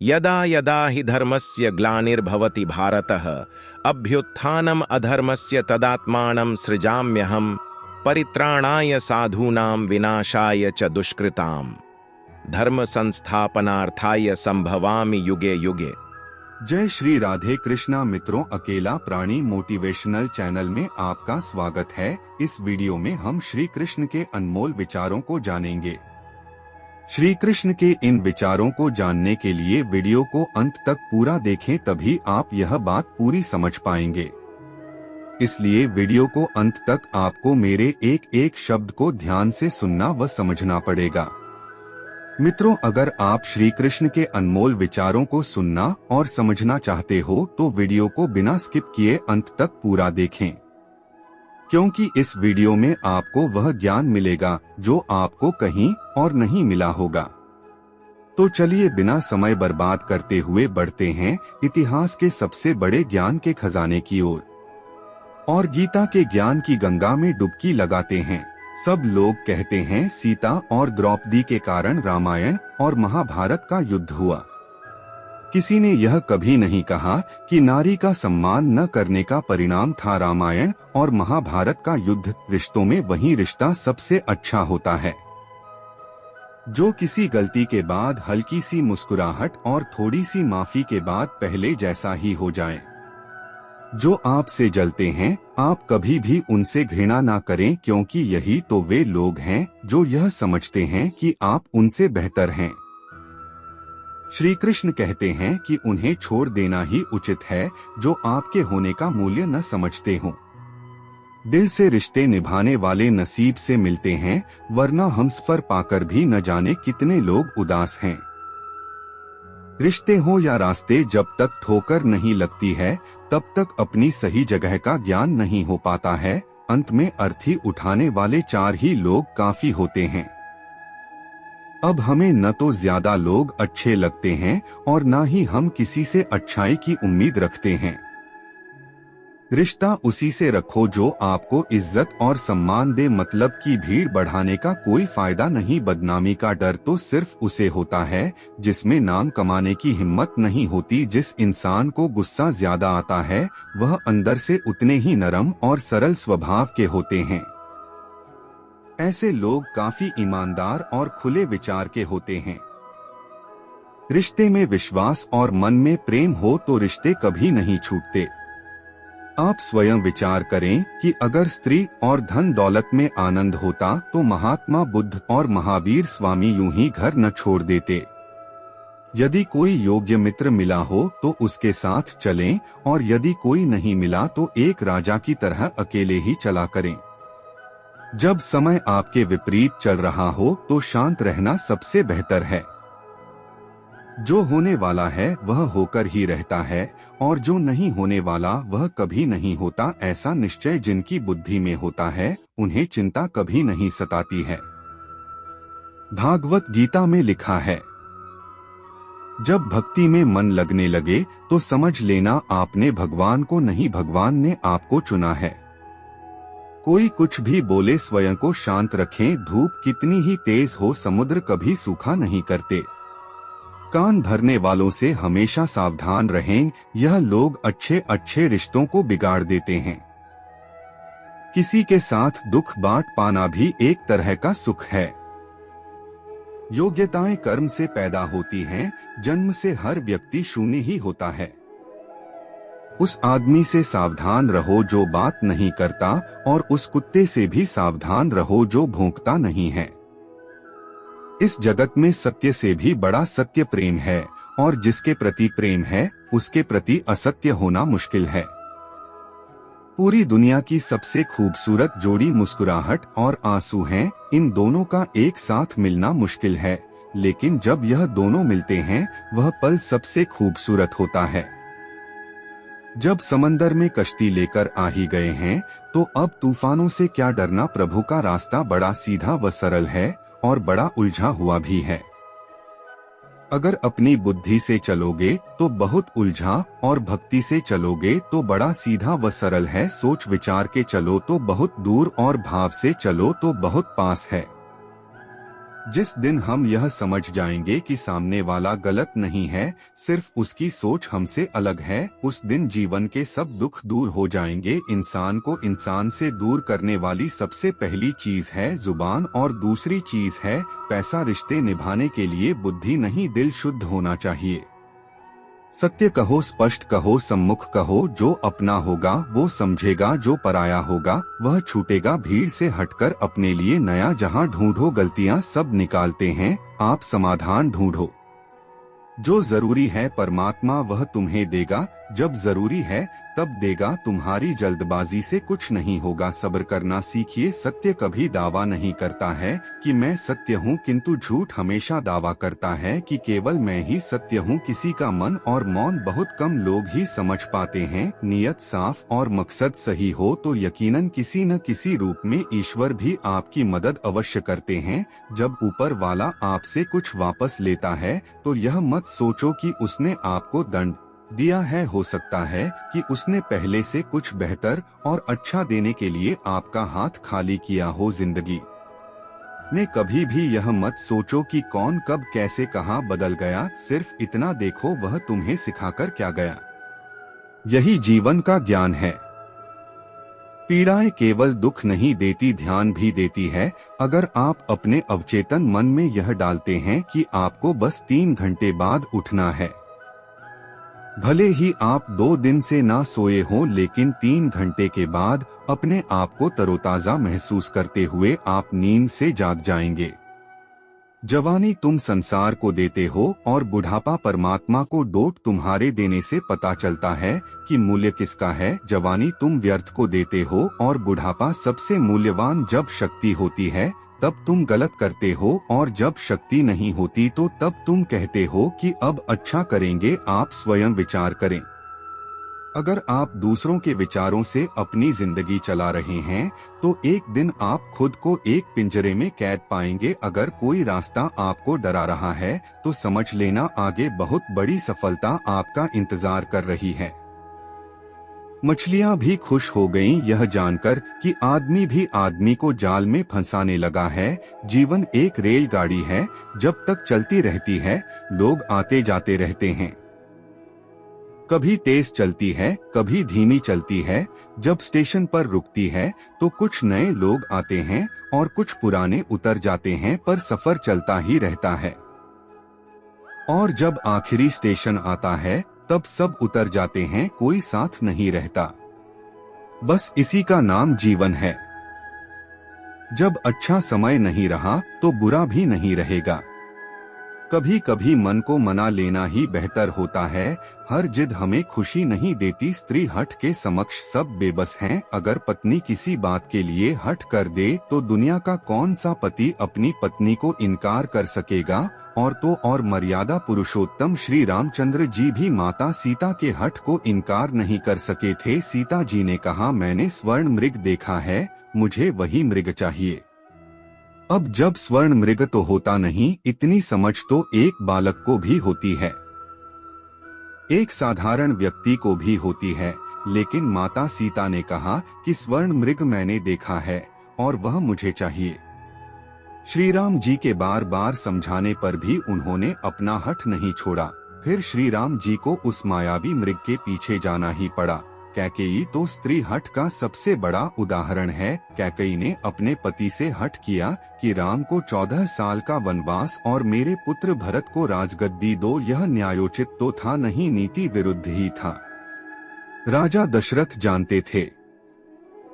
यदा यदा हि धर्मस्य ग्लानिर्भवति भारतः अभ्युत्थानम् अधर्मस्य तदात्मानं सृजाम्यहम् परित्राणाय साधूनां विनाशाय च दुष्कृताम् धर्म संस्थापनार्थाय संभवामि युगे युगे। जय श्री राधे कृष्णा मित्रों, अकेला प्राणी मोटिवेशनल चैनल में आपका स्वागत है। इस वीडियो में हम श्री कृष्ण के अनमोल विचारों को जानेंगे। श्री कृष्ण के इन विचारों को जानने के लिए वीडियो को अंत तक पूरा देखें, तभी आप यह बात पूरी समझ पाएंगे। इसलिए वीडियो को अंत तक आपको मेरे एक एक शब्द को ध्यान से सुनना व समझना पड़ेगा। मित्रों, अगर आप श्री कृष्ण के अनमोल विचारों को सुनना और समझना चाहते हो तो वीडियो को बिना स्किप किए अंत तक पूरा देखें, क्योंकि इस वीडियो में आपको वह ज्ञान मिलेगा जो आपको कहीं और नहीं मिला होगा। तो चलिए बिना समय बर्बाद करते हुए बढ़ते हैं इतिहास के सबसे बड़े ज्ञान के खजाने की ओर और गीता के ज्ञान की गंगा में डुबकी लगाते हैं। सब लोग कहते हैं सीता और द्रौपदी के कारण रामायण और महाभारत का युद्ध हुआ। किसी ने यह कभी नहीं कहा कि नारी का सम्मान न करने का परिणाम था रामायण और महाभारत का युद्ध। रिश्तों में वही रिश्ता सबसे अच्छा होता है जो किसी गलती के बाद हल्की सी मुस्कुराहट और थोड़ी सी माफी के बाद पहले जैसा ही हो जाए। जो आपसे जलते हैं आप कभी भी उनसे घृणा ना करें, क्योंकि यही तो वे लोग हैं जो यह समझते हैं कि आप उनसे बेहतर हैं। श्री कृष्ण कहते हैं कि उन्हें छोड़ देना ही उचित है जो आपके होने का मूल्य न समझते हों। दिल से रिश्ते निभाने वाले नसीब से मिलते हैं, वरना हमसफर पाकर भी न जाने कितने लोग उदास हैं। रिश्ते हो या रास्ते, जब तक ठोकर नहीं लगती है तब तक अपनी सही जगह का ज्ञान नहीं हो पाता है। अंत में अर्थी उठाने वाले चार ही लोग काफी होते हैं। अब हमें न तो ज्यादा लोग अच्छे लगते हैं और न ही हम किसी से अच्छाई की उम्मीद रखते हैं। रिश्ता उसी से रखो जो आपको इज्जत और सम्मान दे। मतलब की भीड़ बढ़ाने का कोई फायदा नहीं। बदनामी का डर तो सिर्फ उसे होता है जिसमें नाम कमाने की हिम्मत नहीं होती। जिस इंसान को गुस्सा ज्यादा आता है वह अंदर से उतने ही नरम और सरल स्वभाव के होते हैं। ऐसे लोग काफी ईमानदार और खुले विचार के होते हैं। रिश्ते में विश्वास और मन में प्रेम हो तो रिश्ते कभी नहीं छूटते। आप स्वयं विचार करें कि अगर स्त्री और धन दौलत में आनंद होता तो महात्मा बुद्ध और महावीर स्वामी यूं ही घर न छोड़ देते। यदि कोई योग्य मित्र मिला हो तो उसके साथ चलें, और यदि कोई नहीं मिला तो एक राजा की तरह अकेले ही चला करें। जब समय आपके विपरीत चल रहा हो तो शांत रहना सबसे बेहतर है। जो होने वाला है वह होकर ही रहता है और जो नहीं होने वाला वह कभी नहीं होता। ऐसा निश्चय जिनकी बुद्धि में होता है उन्हें चिंता कभी नहीं सताती है। भागवत गीता में लिखा है, जब भक्ति में मन लगने लगे तो समझ लेना आपने भगवान को नहीं, भगवान ने आपको चुना है। कोई कुछ भी बोले स्वयं को शांत रखें। धूप कितनी ही तेज हो समुद्र कभी सूखा नहीं करते। कान भरने वालों से हमेशा सावधान रहें, यह लोग अच्छे अच्छे रिश्तों को बिगाड़ देते हैं। किसी के साथ दुख बांट पाना भी एक तरह का सुख है। योग्यताएं कर्म से पैदा होती हैं, जन्म से हर व्यक्ति शून्य ही होता है। उस आदमी से सावधान रहो जो बात नहीं करता, और उस कुत्ते से भी सावधान रहो जो भौंकता नहीं है। इस जगत में सत्य से भी बड़ा सत्य प्रेम है, और जिसके प्रति प्रेम है उसके प्रति असत्य होना मुश्किल है। पूरी दुनिया की सबसे खूबसूरत जोड़ी मुस्कुराहट और आंसू हैं। इन दोनों का एक साथ मिलना मुश्किल है, लेकिन जब यह दोनों मिलते हैं वह पल सबसे खूबसूरत होता है। जब समंदर में कश्ती लेकर आ ही गए हैं तो अब तूफानों से क्या डरना। प्रभु का रास्ता बड़ा सीधा व सरल है और बड़ा उलझा हुआ भी है। अगर अपनी बुद्धि से चलोगे तो बहुत उलझा, और भक्ति से चलोगे तो बड़ा सीधा व सरल है। सोच विचार के चलो तो बहुत दूर, और भाव से चलो तो बहुत पास है। जिस दिन हम यह समझ जाएंगे कि सामने वाला गलत नहीं है, सिर्फ उसकी सोच हमसे अलग है, उस दिन जीवन के सब दुख दूर हो जाएंगे। इंसान को इंसान से दूर करने वाली सबसे पहली चीज है जुबान और दूसरी चीज है पैसा। रिश्ते निभाने के लिए बुद्धि नहीं, दिल शुद्ध होना चाहिए। सत्य कहो, स्पष्ट कहो, सम्मुख कहो। जो अपना होगा वो समझेगा, जो पराया होगा वह छूटेगा। भीड़ से हटकर अपने लिए नया जहां ढूंढो। गलतियां सब निकालते हैं, आप समाधान ढूंढो। जो जरूरी है परमात्मा वह तुम्हें देगा, जब जरूरी है तब देगा। तुम्हारी जल्दबाजी से कुछ नहीं होगा, सब्र करना सीखिए। सत्य कभी दावा नहीं करता है कि मैं सत्य हूँ, किंतु झूठ हमेशा दावा करता है कि केवल मैं ही सत्य हूँ। किसी का मन और मौन बहुत कम लोग ही समझ पाते हैं। नियत साफ और मकसद सही हो तो यकीनन किसी न किसी रूप में ईश्वर भी आपकी मदद अवश्य करते हैं। जब ऊपर वाला आपसे कुछ वापस लेता है तो यह मत सोचो कि उसने आपको दंड दिया है, हो सकता है कि उसने पहले से कुछ बेहतर और अच्छा देने के लिए आपका हाथ खाली किया हो। जिंदगी ने कभी भी यह मत सोचो कि कौन कब कैसे कहाँ बदल गया, सिर्फ इतना देखो वह तुम्हें सिखाकर क्या गया। यही जीवन का ज्ञान है। पीड़ाएं केवल दुख नहीं देती, ध्यान भी देती है। अगर आप अपने अवचेतन मन में यह डालते हैं कि आपको बस 3 घंटे बाद उठना है, भले ही आप 2 दिन से ना सोए हो, लेकिन 3 घंटे के बाद अपने आप को तरोताजा महसूस करते हुए आप नींद से जाग जाएंगे। जवानी तुम संसार को देते हो और बुढ़ापा परमात्मा को। डोट तुम्हारे देने से पता चलता है कि मूल्य किसका है। जवानी तुम व्यर्थ को देते हो और बुढ़ापा सबसे मूल्यवान। जब शक्ति होती है तब तुम गलत करते हो और जब शक्ति नहीं होती तो तब तुम कहते हो कि अब अच्छा करेंगे। आप स्वयं विचार करें, अगर आप दूसरों के विचारों से अपनी जिंदगी चला रहे हैं तो एक दिन आप खुद को एक पिंजरे में कैद पाएंगे। अगर कोई रास्ता आपको डरा रहा है तो समझ लेना आगे बहुत बड़ी सफलता आपका इंतजार कर रही है। मछलियां भी खुश हो गईं यह जानकर कि आदमी भी आदमी को जाल में फंसाने लगा है। जीवन एक रेलगाड़ी है, जब तक चलती रहती है लोग आते जाते रहते हैं। कभी तेज चलती है, कभी धीमी चलती है। जब स्टेशन पर रुकती है तो कुछ नए लोग आते हैं और कुछ पुराने उतर जाते हैं, पर सफर चलता ही रहता है। और जब आखिरी स्टेशन आता है तब सब उतर जाते हैं, कोई साथ नहीं रहता। बस इसी का नाम जीवन है। जब अच्छा समय नहीं रहा तो बुरा भी नहीं रहेगा। कभी कभी मन को मना लेना ही बेहतर होता है। हर जिद हमें खुशी नहीं देती। स्त्री हठ के समक्ष सब बेबस हैं। अगर पत्नी किसी बात के लिए हठ कर दे तो दुनिया का कौन सा पति अपनी पत्नी को इनकार कर सकेगा। और तो और मर्यादा पुरुषोत्तम श्री रामचंद्र जी भी माता सीता के हठ को इनकार नहीं कर सके थे। सीता जी ने कहा, मैंने स्वर्ण मृग देखा है, मुझे वही मृग चाहिए। अब जब स्वर्ण मृग तो होता नहीं, इतनी समझ तो एक बालक को भी होती है, एक साधारण व्यक्ति को भी होती है। लेकिन माता सीता ने कहा कि स्वर्ण मृग मैंने देखा है और वह मुझे चाहिए। श्री राम जी के बार बार समझाने पर भी उन्होंने अपना हठ नहीं छोड़ा। फिर श्री राम जी को उस मायावी मृग के पीछे जाना ही पड़ा। कैकेयी तो स्त्री हठ का सबसे बड़ा उदाहरण है। कैकेयी ने अपने पति से हठ किया कि राम को 14 साल का वनवास और मेरे पुत्र भरत को राजगद्दी दो। यह न्यायोचित तो था नहीं, नीति विरुद्ध ही था। राजा दशरथ जानते थे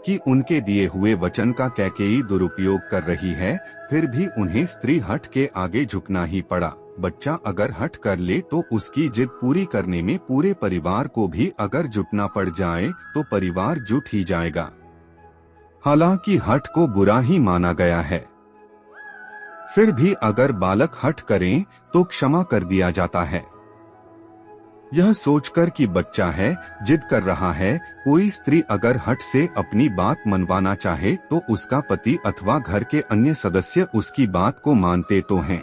कि उनके दिए हुए वचन का कैकेयी दुरुपयोग कर रही है, फिर भी उन्हें स्त्री हठ के आगे झुकना ही पड़ा। बच्चा अगर हठ कर ले तो उसकी जिद पूरी करने में पूरे परिवार को भी अगर जुटना पड़ जाए तो परिवार जुट ही जाएगा। हालांकि हठ को बुरा ही माना गया है, फिर भी अगर बालक हठ करें तो क्षमा कर दिया जाता है। यह सोचकर कि बच्चा है, जिद कर रहा है। कोई स्त्री अगर हठ से अपनी बात मनवाना चाहे तो उसका पति अथवा घर के अन्य सदस्य उसकी बात को मानते तो हैं,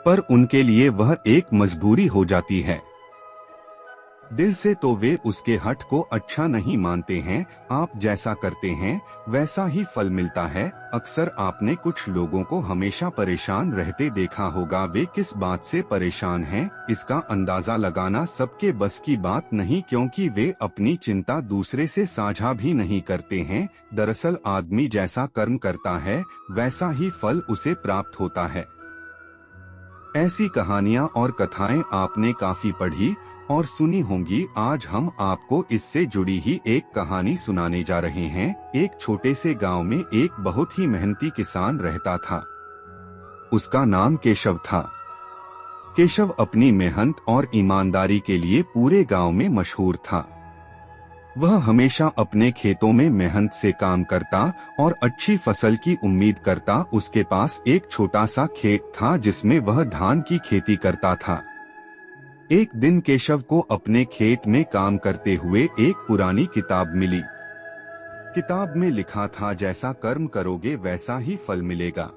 पर उनके लिए वह एक मजबूरी हो जाती है। दिल से तो वे उसके हठ को अच्छा नहीं मानते हैं। आप जैसा करते हैं वैसा ही फल मिलता है। अक्सर आपने कुछ लोगों को हमेशा परेशान रहते देखा होगा। वे किस बात से परेशान हैं, इसका अंदाजा लगाना सबके बस की बात नहीं, क्योंकि वे अपनी चिंता दूसरे से साझा भी नहीं करते हैं। दरअसल आदमी जैसा कर्म करता है वैसा ही फल उसे प्राप्त होता है। ऐसी कहानियाँ और कथाएं आपने काफी पढ़ी और सुनी होंगी। आज हम आपको इससे जुड़ी ही एक कहानी सुनाने जा रहे हैं। एक छोटे से गांव में एक बहुत ही मेहनती किसान रहता था। उसका नाम केशव था। केशव अपनी मेहनत और ईमानदारी के लिए पूरे गांव में मशहूर था। वह हमेशा अपने खेतों में मेहनत से काम करता और अच्छी फसल की उम्मीद करता। उसके पास एक छोटा सा खेत था जिसमें वह धान की खेती करता था। एक दिन केशव को अपने खेत में काम करते हुए एक पुरानी किताब मिली। किताब में लिखा था, जैसा कर्म करोगे वैसा ही फल मिलेगा।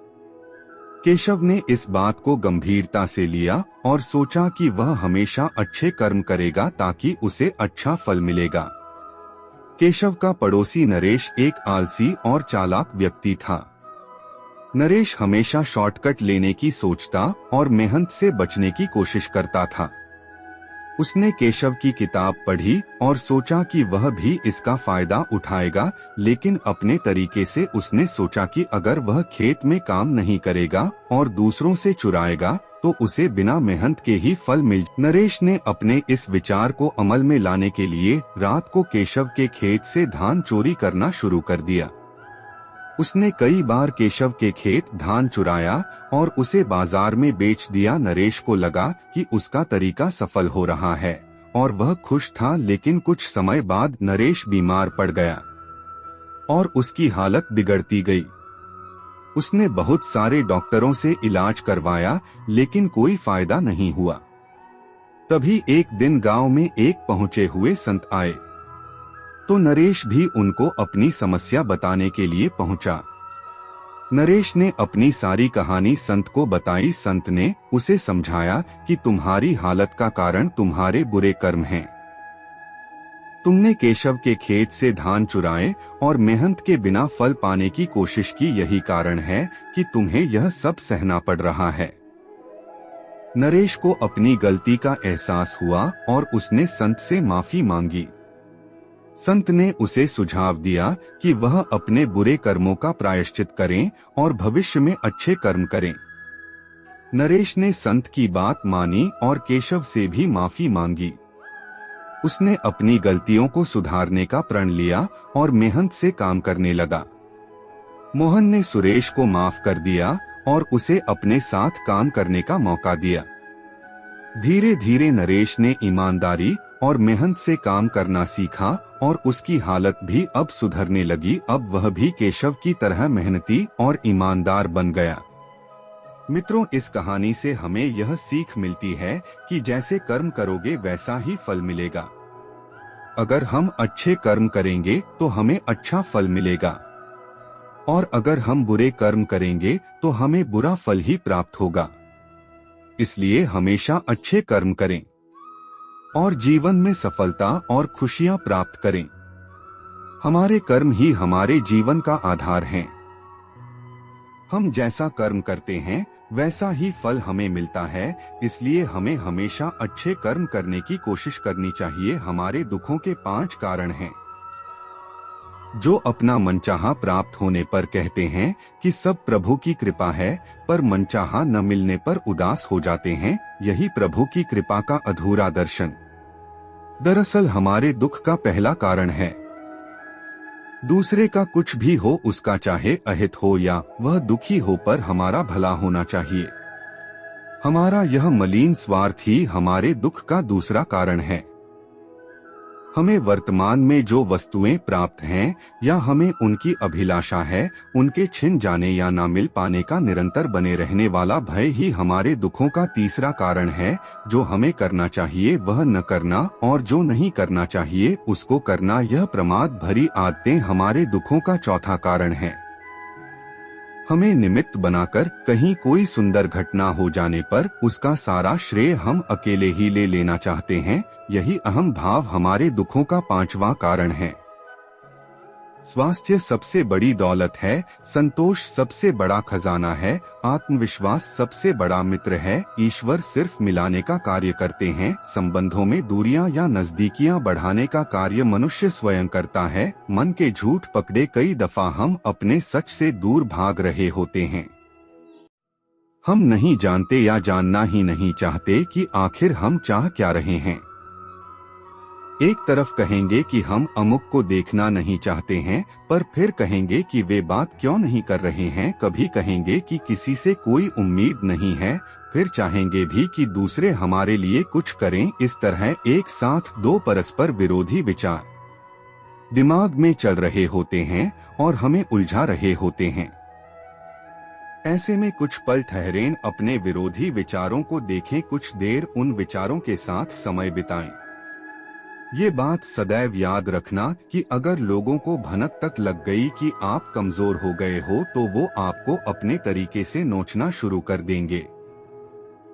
केशव ने इस बात को गंभीरता से लिया और सोचा कि वह हमेशा अच्छे कर्म करेगा ताकि उसे अच्छा फल मिलेगा। केशव का पड़ोसी नरेश एक आलसी और चालाक व्यक्ति था। नरेश हमेशा शॉर्टकट लेने की सोचता और मेहनत से बचने की कोशिश करता था। उसने केशव की किताब पढ़ी और सोचा कि वह भी इसका फायदा उठाएगा, लेकिन अपने तरीके से उसने सोचा कि अगर वह खेत में काम नहीं करेगा और दूसरों से चुराएगा तो उसे बिना मेहनत के ही फल मिल। नरेश ने अपने इस विचार को अमल में लाने के लिए रात को केशव के खेत से धान चोरी करना शुरू कर दिया। उसने कई बार केशव के खेत धान चुराया और उसे बाजार में बेच दिया। नरेश को लगा कि उसका तरीका सफल हो रहा है और वह खुश था, लेकिन कुछ समय बाद नरेश बीमार पड़ गया और उसकी हालत बिगड़ती गई। उसने बहुत सारे डॉक्टरों से इलाज करवाया, लेकिन कोई फायदा नहीं हुआ। तभी एक दिन गांव में एक पहुंचे हुए संत आए तो नरेश भी उनको अपनी समस्या बताने के लिए पहुंचा। नरेश ने अपनी सारी कहानी संत को बताई। संत ने उसे समझाया कि तुम्हारी हालत का कारण तुम्हारे बुरे कर्म हैं। तुमने केशव के खेत से धान चुराए और मेहनत के बिना फल पाने की कोशिश की, यही कारण है कि तुम्हें यह सब सहना पड़ रहा है। नरेश को अपनी गलती का एहसास हुआ और उसने संत से माफी मांगी। संत ने उसे सुझाव दिया कि वह अपने बुरे कर्मों का प्रायश्चित करें और भविष्य में अच्छे कर्म करें। नरेश ने संत की बात मानी और केशव से भी माफी मांगी। उसने अपनी गलतियों को सुधारने का प्रण लिया और मेहनत से काम करने लगा। मोहन ने सुरेश को माफ कर दिया और उसे अपने साथ काम करने का मौका दिया। धीरे धीरे नरेश ने ईमानदारी और मेहनत से काम करना सीखा और उसकी हालत भी अब सुधरने लगी। अब वह भी केशव की तरह मेहनती और ईमानदार बन गया। मित्रों, इस कहानी से हमें यह सीख मिलती है कि जैसे कर्म करोगे वैसा ही फल मिलेगा। अगर हम अच्छे कर्म करेंगे तो हमें अच्छा फल मिलेगा और अगर हम बुरे कर्म करेंगे तो हमें बुरा फल ही प्राप्त होगा। इसलिए हमेशा अच्छे कर्म करें और जीवन में सफलता और खुशियां प्राप्त करें। हमारे कर्म ही हमारे जीवन का आधार हैं। हम जैसा कर्म करते हैं वैसा ही फल हमें मिलता है। इसलिए हमें हमेशा अच्छे कर्म करने की कोशिश करनी चाहिए। हमारे दुखों के 5 कारण हैं। जो अपना मनचाहा प्राप्त होने पर कहते हैं कि सब प्रभु की कृपा है, पर मनचाहा न मिलने पर उदास हो जाते हैं। यही प्रभु की कृपा का अधूरा दर्शन। दरअसल हमारे दुख का पहला कारण है। दूसरे का कुछ भी हो, उसका चाहे अहित हो या वह दुखी हो, पर हमारा भला होना चाहिए। हमारा यह मलिन स्वार्थ ही हमारे दुख का दूसरा कारण है। हमें वर्तमान में जो वस्तुएं प्राप्त हैं या हमें उनकी अभिलाषा है, उनके छिन जाने या ना मिल पाने का निरंतर बने रहने वाला भय ही हमारे दुखों का तीसरा कारण है। जो हमें करना चाहिए वह न करना और जो नहीं करना चाहिए उसको करना, यह प्रमाद भरी आदतें हमारे दुखों का चौथा कारण है। हमें निमित्त बनाकर कहीं कोई सुंदर घटना हो जाने पर उसका सारा श्रेय हम अकेले ही ले लेना चाहते हैं। यही अहम भाव हमारे दुखों का 5वां कारण है। स्वास्थ्य सबसे बड़ी दौलत है, संतोष सबसे बड़ा खजाना है, आत्मविश्वास सबसे बड़ा मित्र है, ईश्वर सिर्फ मिलाने का कार्य करते हैं, संबंधों में दूरियां या नजदीकियां बढ़ाने का कार्य मनुष्य स्वयं करता है। मन के झूठ पकड़े कई दफा हम अपने सच से दूर भाग रहे होते हैं। हम नहीं जानते या जानना ही नहीं चाहते कि आखिर हम चाह क्या रहे हैं। एक तरफ कहेंगे कि हम अमुक को देखना नहीं चाहते हैं, पर फिर कहेंगे कि वे बात क्यों नहीं कर रहे हैं। कभी कहेंगे कि किसी से कोई उम्मीद नहीं है, फिर चाहेंगे भी कि दूसरे हमारे लिए कुछ करें। इस तरह एक साथ दो परस्पर विरोधी विचार दिमाग में चल रहे होते हैं और हमें उलझा रहे होते हैं। ऐसे में कुछ पल ठहरें, अपने विरोधी विचारों को देखें, कुछ देर उन विचारों के साथ समय बिताएं। ये बात सदैव याद रखना कि अगर लोगों को भनक तक लग गई कि आप कमजोर हो गए हो तो वो आपको अपने तरीके से नोचना शुरू कर देंगे।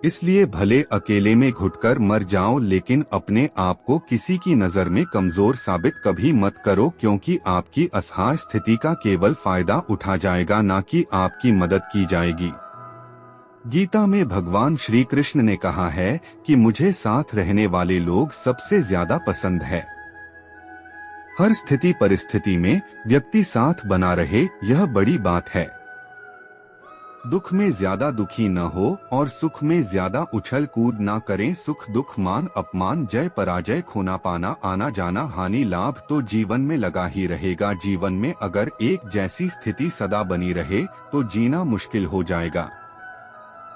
इसलिए भले अकेले में घुटकर मर जाओ, लेकिन अपने आप को किसी की नजर में कमजोर साबित कभी मत करो, क्योंकि आपकी असहाय स्थिति का केवल फायदा उठा जाएगा, ना कि आपकी मदद की जाएगी। गीता में भगवान श्री कृष्ण ने कहा है कि मुझे साथ रहने वाले लोग सबसे ज्यादा पसंद है। हर स्थिति परिस्थिति में व्यक्ति साथ बना रहे, यह बड़ी बात है। दुख में ज्यादा दुखी न हो और सुख में ज्यादा उछल कूद ना करें। सुख दुख मान अपमान जय पराजय खोना पाना आना जाना हानि लाभ तो जीवन में लगा ही रहेगा। जीवन में अगर एक जैसी स्थिति सदा बनी रहे तो जीना मुश्किल हो जाएगा।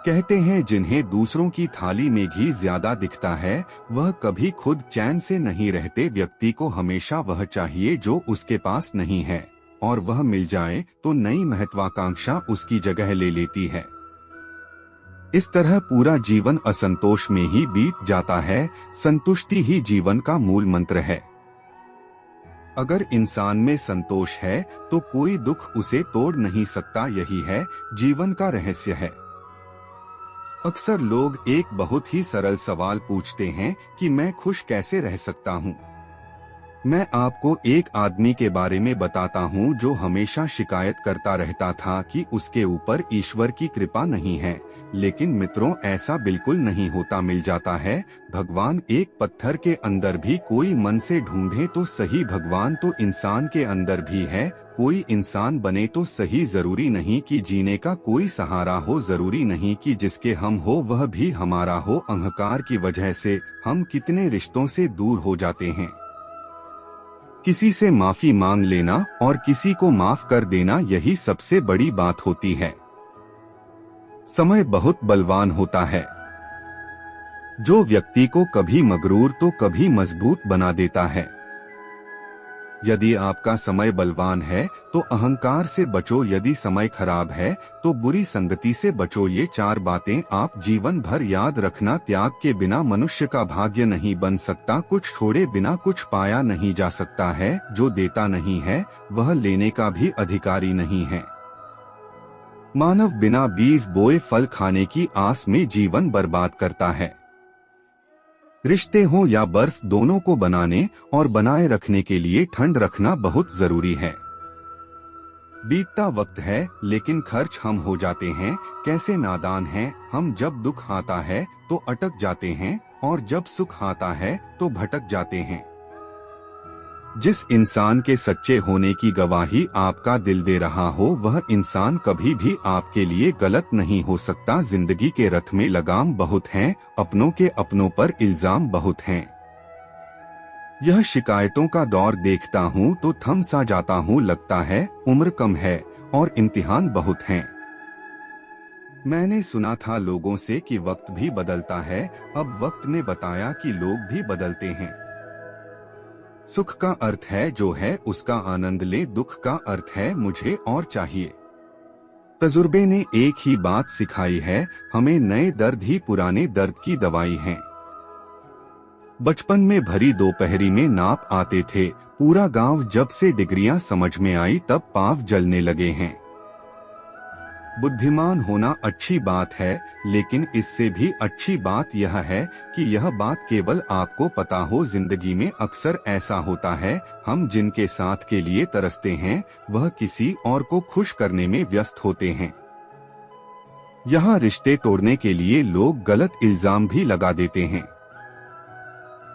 कहते हैं जिन्हें दूसरों की थाली में घी ज्यादा दिखता है वह कभी खुद चैन से नहीं रहते। व्यक्ति को हमेशा वह चाहिए जो उसके पास नहीं है, और वह मिल जाए तो नई महत्वाकांक्षा उसकी जगह ले लेती है। इस तरह पूरा जीवन असंतोष में ही बीत जाता है। संतुष्टि ही जीवन का मूल मंत्र है। अगर इंसान में संतोष है तो कोई दुख उसे तोड़ नहीं सकता। यही है जीवन का रहस्य है। अक्सर लोग एक बहुत ही सरल सवाल पूछते हैं कि मैं खुश कैसे रह सकता हूँ। मैं आपको एक आदमी के बारे में बताता हूँ जो हमेशा शिकायत करता रहता था कि उसके ऊपर ईश्वर की कृपा नहीं है। लेकिन मित्रों, ऐसा बिल्कुल नहीं होता। मिल जाता है। भगवान एक पत्थर के अंदर भी कोई मन से ढूंढे तो सही, भगवान तो इंसान के अंदर भी है। कोई इंसान बने तो सही, जरूरी नहीं कि जीने का कोई सहारा हो, जरूरी नहीं कि जिसके हम हो वह भी हमारा हो। अहंकार की वजह से हम कितने रिश्तों से दूर हो जाते हैं। किसी से माफी मांग लेना और किसी को माफ कर देना, यही सबसे बड़ी बात होती है। समय बहुत बलवान होता है, जो व्यक्ति को कभी मगरूर तो कभी मजबूत बना देता है। यदि आपका समय बलवान है तो अहंकार से बचो, यदि समय खराब है तो बुरी संगति से बचो। ये 4 बातें आप जीवन भर याद रखना। त्याग के बिना मनुष्य का भाग्य नहीं बन सकता। कुछ छोड़े बिना कुछ पाया नहीं जा सकता है। जो देता नहीं है वह लेने का भी अधिकारी नहीं है। मानव बिना बीज बोए फल खाने की आस में जीवन बर्बाद करता है। रिश्ते हो या बर्फ, दोनों को बनाने और बनाए रखने के लिए ठंड रखना बहुत जरूरी है। बीतता वक्त है लेकिन खर्च हम हो जाते हैं। कैसे नादान हैं हम। जब दुख आता है तो अटक जाते हैं और जब सुख आता है तो भटक जाते हैं। जिस इंसान के सच्चे होने की गवाही आपका दिल दे रहा हो वह इंसान कभी भी आपके लिए गलत नहीं हो सकता। जिंदगी के रथ में लगाम बहुत हैं, अपनों के अपनों पर इल्जाम बहुत हैं। यह शिकायतों का दौर देखता हूँ तो थम सा जाता हूँ। लगता है उम्र कम है और इम्तिहान बहुत हैं। मैंने सुना था लोगों से कि वक्त भी बदलता है। अब वक्त ने बताया कि लोग भी बदलते हैं। सुख का अर्थ है जो है उसका आनंद ले, दुख का अर्थ है मुझे और चाहिए। तजुर्बे ने एक ही बात सिखाई है, हमें नए दर्द ही पुराने दर्द की दवाई हैं। बचपन में भरी दोपहरी में नाप आते थे पूरा गांव। जब से डिग्रियां समझ में आई तब पांव जलने लगे हैं। बुद्धिमान होना अच्छी बात है, लेकिन इससे भी अच्छी बात यह है कि यह बात केवल आपको पता हो। जिंदगी में अक्सर ऐसा होता है, हम जिनके साथ के लिए तरसते हैं वह किसी और को खुश करने में व्यस्त होते हैं। यहाँ रिश्ते तोड़ने के लिए लोग गलत इल्जाम भी लगा देते हैं।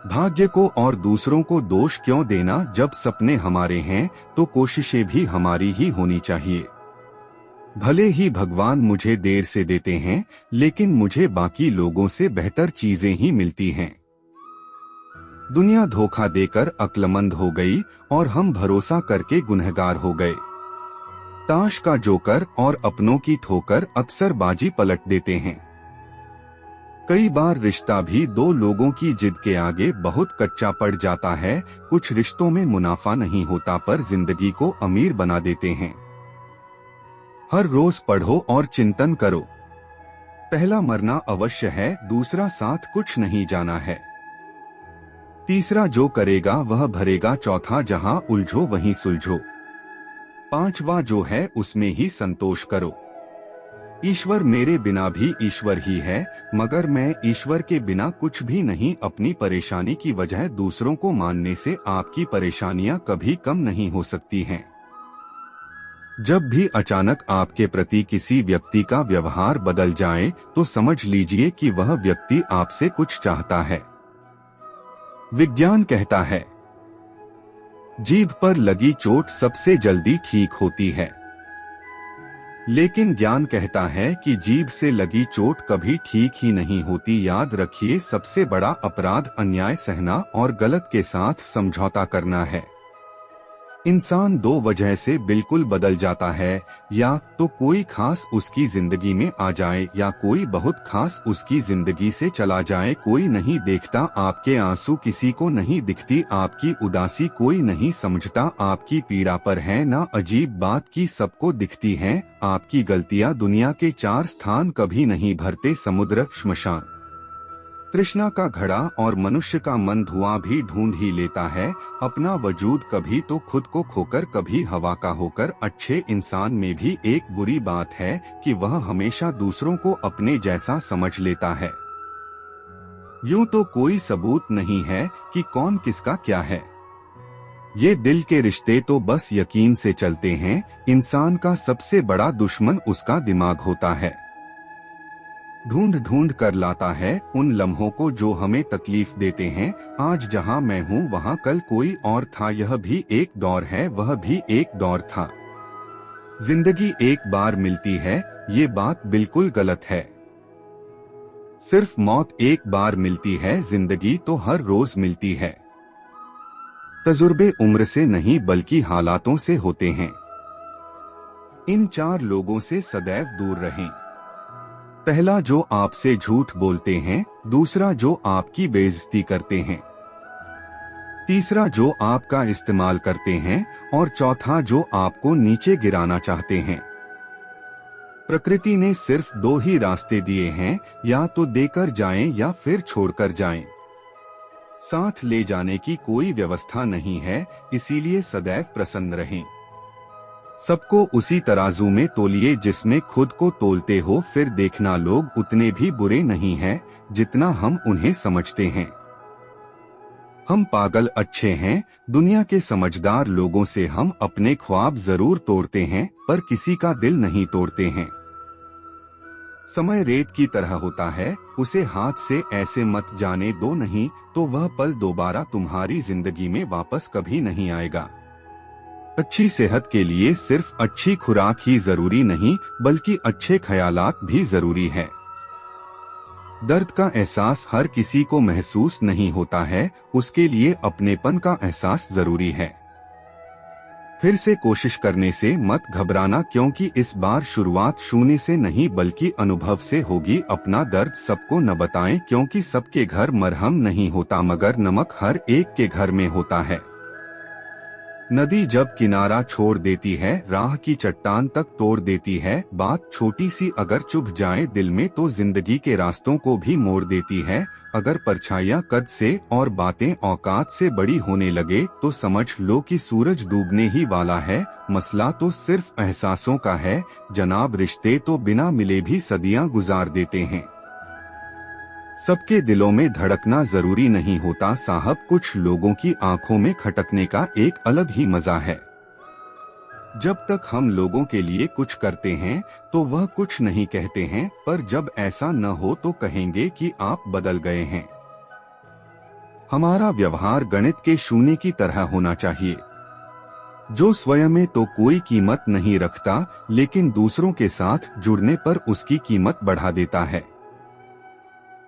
भाग्य को और दूसरों को दोष क्यों देना? जब सपने हमारे हैं तो कोशिशें भी हमारी ही होनी चाहिए। भले ही भगवान मुझे देर से देते हैं, लेकिन मुझे बाकी लोगों से बेहतर चीजें ही मिलती हैं। दुनिया धोखा देकर अक्लमंद हो गई और हम भरोसा करके गुनहगार हो गए। ताश का जोकर और अपनों की ठोकर अक्सर बाजी पलट देते हैं। कई बार रिश्ता भी दो लोगों की जिद के आगे बहुत कच्चा पड़ जाता है। कुछ रिश्तों में मुनाफा नहीं होता पर जिंदगी को अमीर बना देते हैं। हर रोज पढ़ो और चिंतन करो। पहला मरना अवश्य है, दूसरा साथ कुछ नहीं जाना है, तीसरा जो करेगा वह भरेगा, चौथा जहां उलझो वहीं सुलझो, पांचवा जो है उसमें ही संतोष करो। ईश्वर मेरे बिना भी ईश्वर ही है, मगर मैं ईश्वर के बिना कुछ भी नहीं। अपनी परेशानी की वजह दूसरों को मानने से आपकी परेशानियां कभी कम नहीं हो सकती हैं। जब भी अचानक आपके प्रति किसी व्यक्ति का व्यवहार बदल जाए तो समझ लीजिए कि वह व्यक्ति आपसे कुछ चाहता है। विज्ञान कहता है, जीभ पर लगी चोट सबसे जल्दी ठीक होती है, लेकिन ज्ञान कहता है कि जीभ से लगी चोट कभी ठीक ही नहीं होती। याद रखिए, सबसे बड़ा अपराध अन्याय सहना और गलत के साथ समझौता करना है। इंसान दो वजह से बिल्कुल बदल जाता है, या तो कोई खास उसकी जिंदगी में आ जाए या कोई बहुत खास उसकी जिंदगी से चला जाए। कोई नहीं देखता आपके आंसू, किसी को नहीं दिखती आपकी उदासी, कोई नहीं समझता आपकी पीड़ा पर है ना अजीब बात की सबको दिखती है आपकी गलतियां। दुनिया के चार स्थान कभी नहीं भरते, समुद्र, श्मशान, तृष्णा का घड़ा और मनुष्य का मन धुआं भी ढूंढ ही लेता है अपना वजूद, कभी तो खुद को खोकर कभी हवा का होकर। अच्छे इंसान में भी एक बुरी बात है कि वह हमेशा दूसरों को अपने जैसा समझ लेता है। यूं तो कोई सबूत नहीं है कि कौन किसका क्या है। ये दिल के रिश्ते तो बस यकीन से चलते हैं। इंसान का सबसे बड़ा दुश्मन उसका दिमाग होता है। ढूंढ ढूंढ कर लाता है उन लम्हों को जो हमें तकलीफ देते हैं। आज जहां मैं हूं वहां कल कोई और था, यह भी एक दौर है वह भी एक दौर था। जिंदगी एक बार मिलती है, ये बात बिल्कुल गलत है। सिर्फ मौत एक बार मिलती है, जिंदगी तो हर रोज मिलती है। तजुर्बे उम्र से नहीं बल्कि हालातों से होते हैं। इन चार लोगों से सदैव दूर रहें। पहला, जो आपसे झूठ बोलते हैं, दूसरा जो आपकी बेइज्जती करते हैं, तीसरा जो आपका इस्तेमाल करते हैं और चौथा जो आपको नीचे गिराना चाहते हैं। प्रकृति ने सिर्फ दो ही रास्ते दिए हैं, या तो देकर जाएं या फिर छोड़कर जाएं। साथ ले जाने की कोई व्यवस्था नहीं है, इसीलिए सदैव प्रसन्न रहें। सबको उसी तराजू में तोलिए जिसमें खुद को तोलते हो, फिर देखना लोग उतने भी बुरे नहीं हैं जितना हम उन्हें समझते हैं। हम पागल अच्छे हैं, दुनिया के समझदार लोगों से हम अपने ख्वाब जरूर तोड़ते हैं पर किसी का दिल नहीं तोड़ते हैं। समय रेत की तरह होता है, उसे हाथ से ऐसे मत जाने दो, नहीं तो वह पल दोबारा तुम्हारी जिंदगी में वापस कभी नहीं आएगा। अच्छी सेहत के लिए सिर्फ अच्छी खुराक ही जरूरी नहीं बल्कि अच्छे ख्यालात भी जरूरी है। दर्द का एहसास हर किसी को महसूस नहीं होता है, उसके लिए अपनेपन का एहसास जरूरी है। फिर से कोशिश करने से मत घबराना, क्योंकि इस बार शुरुआत शून्य से नहीं बल्कि अनुभव से होगी। अपना दर्द सबको न बताएं, क्योंकि सबके घर मरहम नहीं होता मगर नमक हर एक के घर में होता है। नदी जब किनारा छोड़ देती है, राह की चट्टान तक तोड़ देती है। बात छोटी सी अगर चुभ जाए दिल में तो जिंदगी के रास्तों को भी मोड़ देती है। अगर परछाइयाँ कद से और बातें औकात से बड़ी होने लगे तो समझ लो कि सूरज डूबने ही वाला है। मसला तो सिर्फ एहसासों का है जनाब, रिश्ते तो बिना मिले भी सदियां गुजार देते हैं। सबके दिलों में धड़कना जरूरी नहीं होता साहब, कुछ लोगों की आंखों में खटकने का एक अलग ही मजा है। जब तक हम लोगों के लिए कुछ करते हैं तो वह कुछ नहीं कहते हैं, पर जब ऐसा न हो तो कहेंगे कि आप बदल गए हैं। हमारा व्यवहार गणित के शून्य की तरह होना चाहिए, जो स्वयं में तो कोई कीमत नहीं रखता लेकिन दूसरों के साथ जुड़ने पर उसकी कीमत बढ़ा देता है।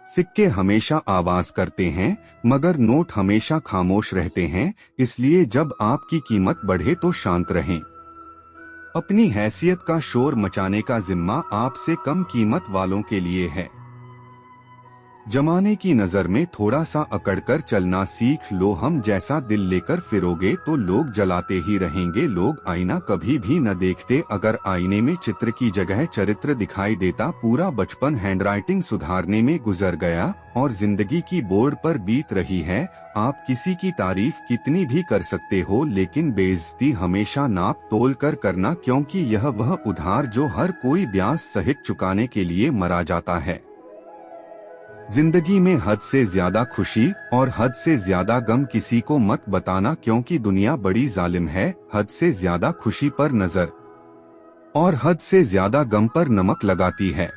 सिक्के हमेशा आवाज करते हैं मगर नोट हमेशा खामोश रहते हैं, इसलिए जब आपकी कीमत बढ़े तो शांत रहें। अपनी हैसियत का शोर मचाने का जिम्मा आपसे कम कीमत वालों के लिए है। जमाने की नजर में थोड़ा सा अकड़कर चलना सीख लो, हम जैसा दिल लेकर फिरोगे तो लोग जलाते ही रहेंगे। लोग आईना कभी भी न देखते, अगर आईने में चित्र की जगह चरित्र दिखाई देता। पूरा बचपन हैंडराइटिंग सुधारने में गुजर गया और जिंदगी की बोर्ड पर बीत रही है। आप किसी की तारीफ कितनी भी कर सकते हो लेकिन बेइज्जती हमेशा नाप तोल कर करना, क्योंकि यह वह उधार जो हर कोई ब्याज सहित चुकाने के लिए मरा जाता है। जिंदगी में हद से ज्यादा खुशी और हद से ज्यादा गम किसी को मत बताना, क्योंकि दुनिया बड़ी जालिम है। हद से ज्यादा खुशी पर नजर और हद से ज्यादा गम पर नमक लगाती है।